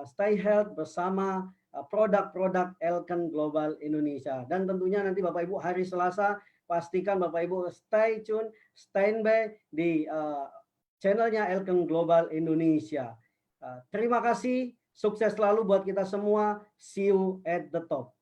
stay health bersama produk-produk Elken Global Indonesia. Dan tentunya nanti Bapak Ibu hari Selasa pastikan Bapak Ibu stay tune, standby di channelnya Elken Global Indonesia. Terima kasih. Sukses selalu buat kita semua. See you at the top.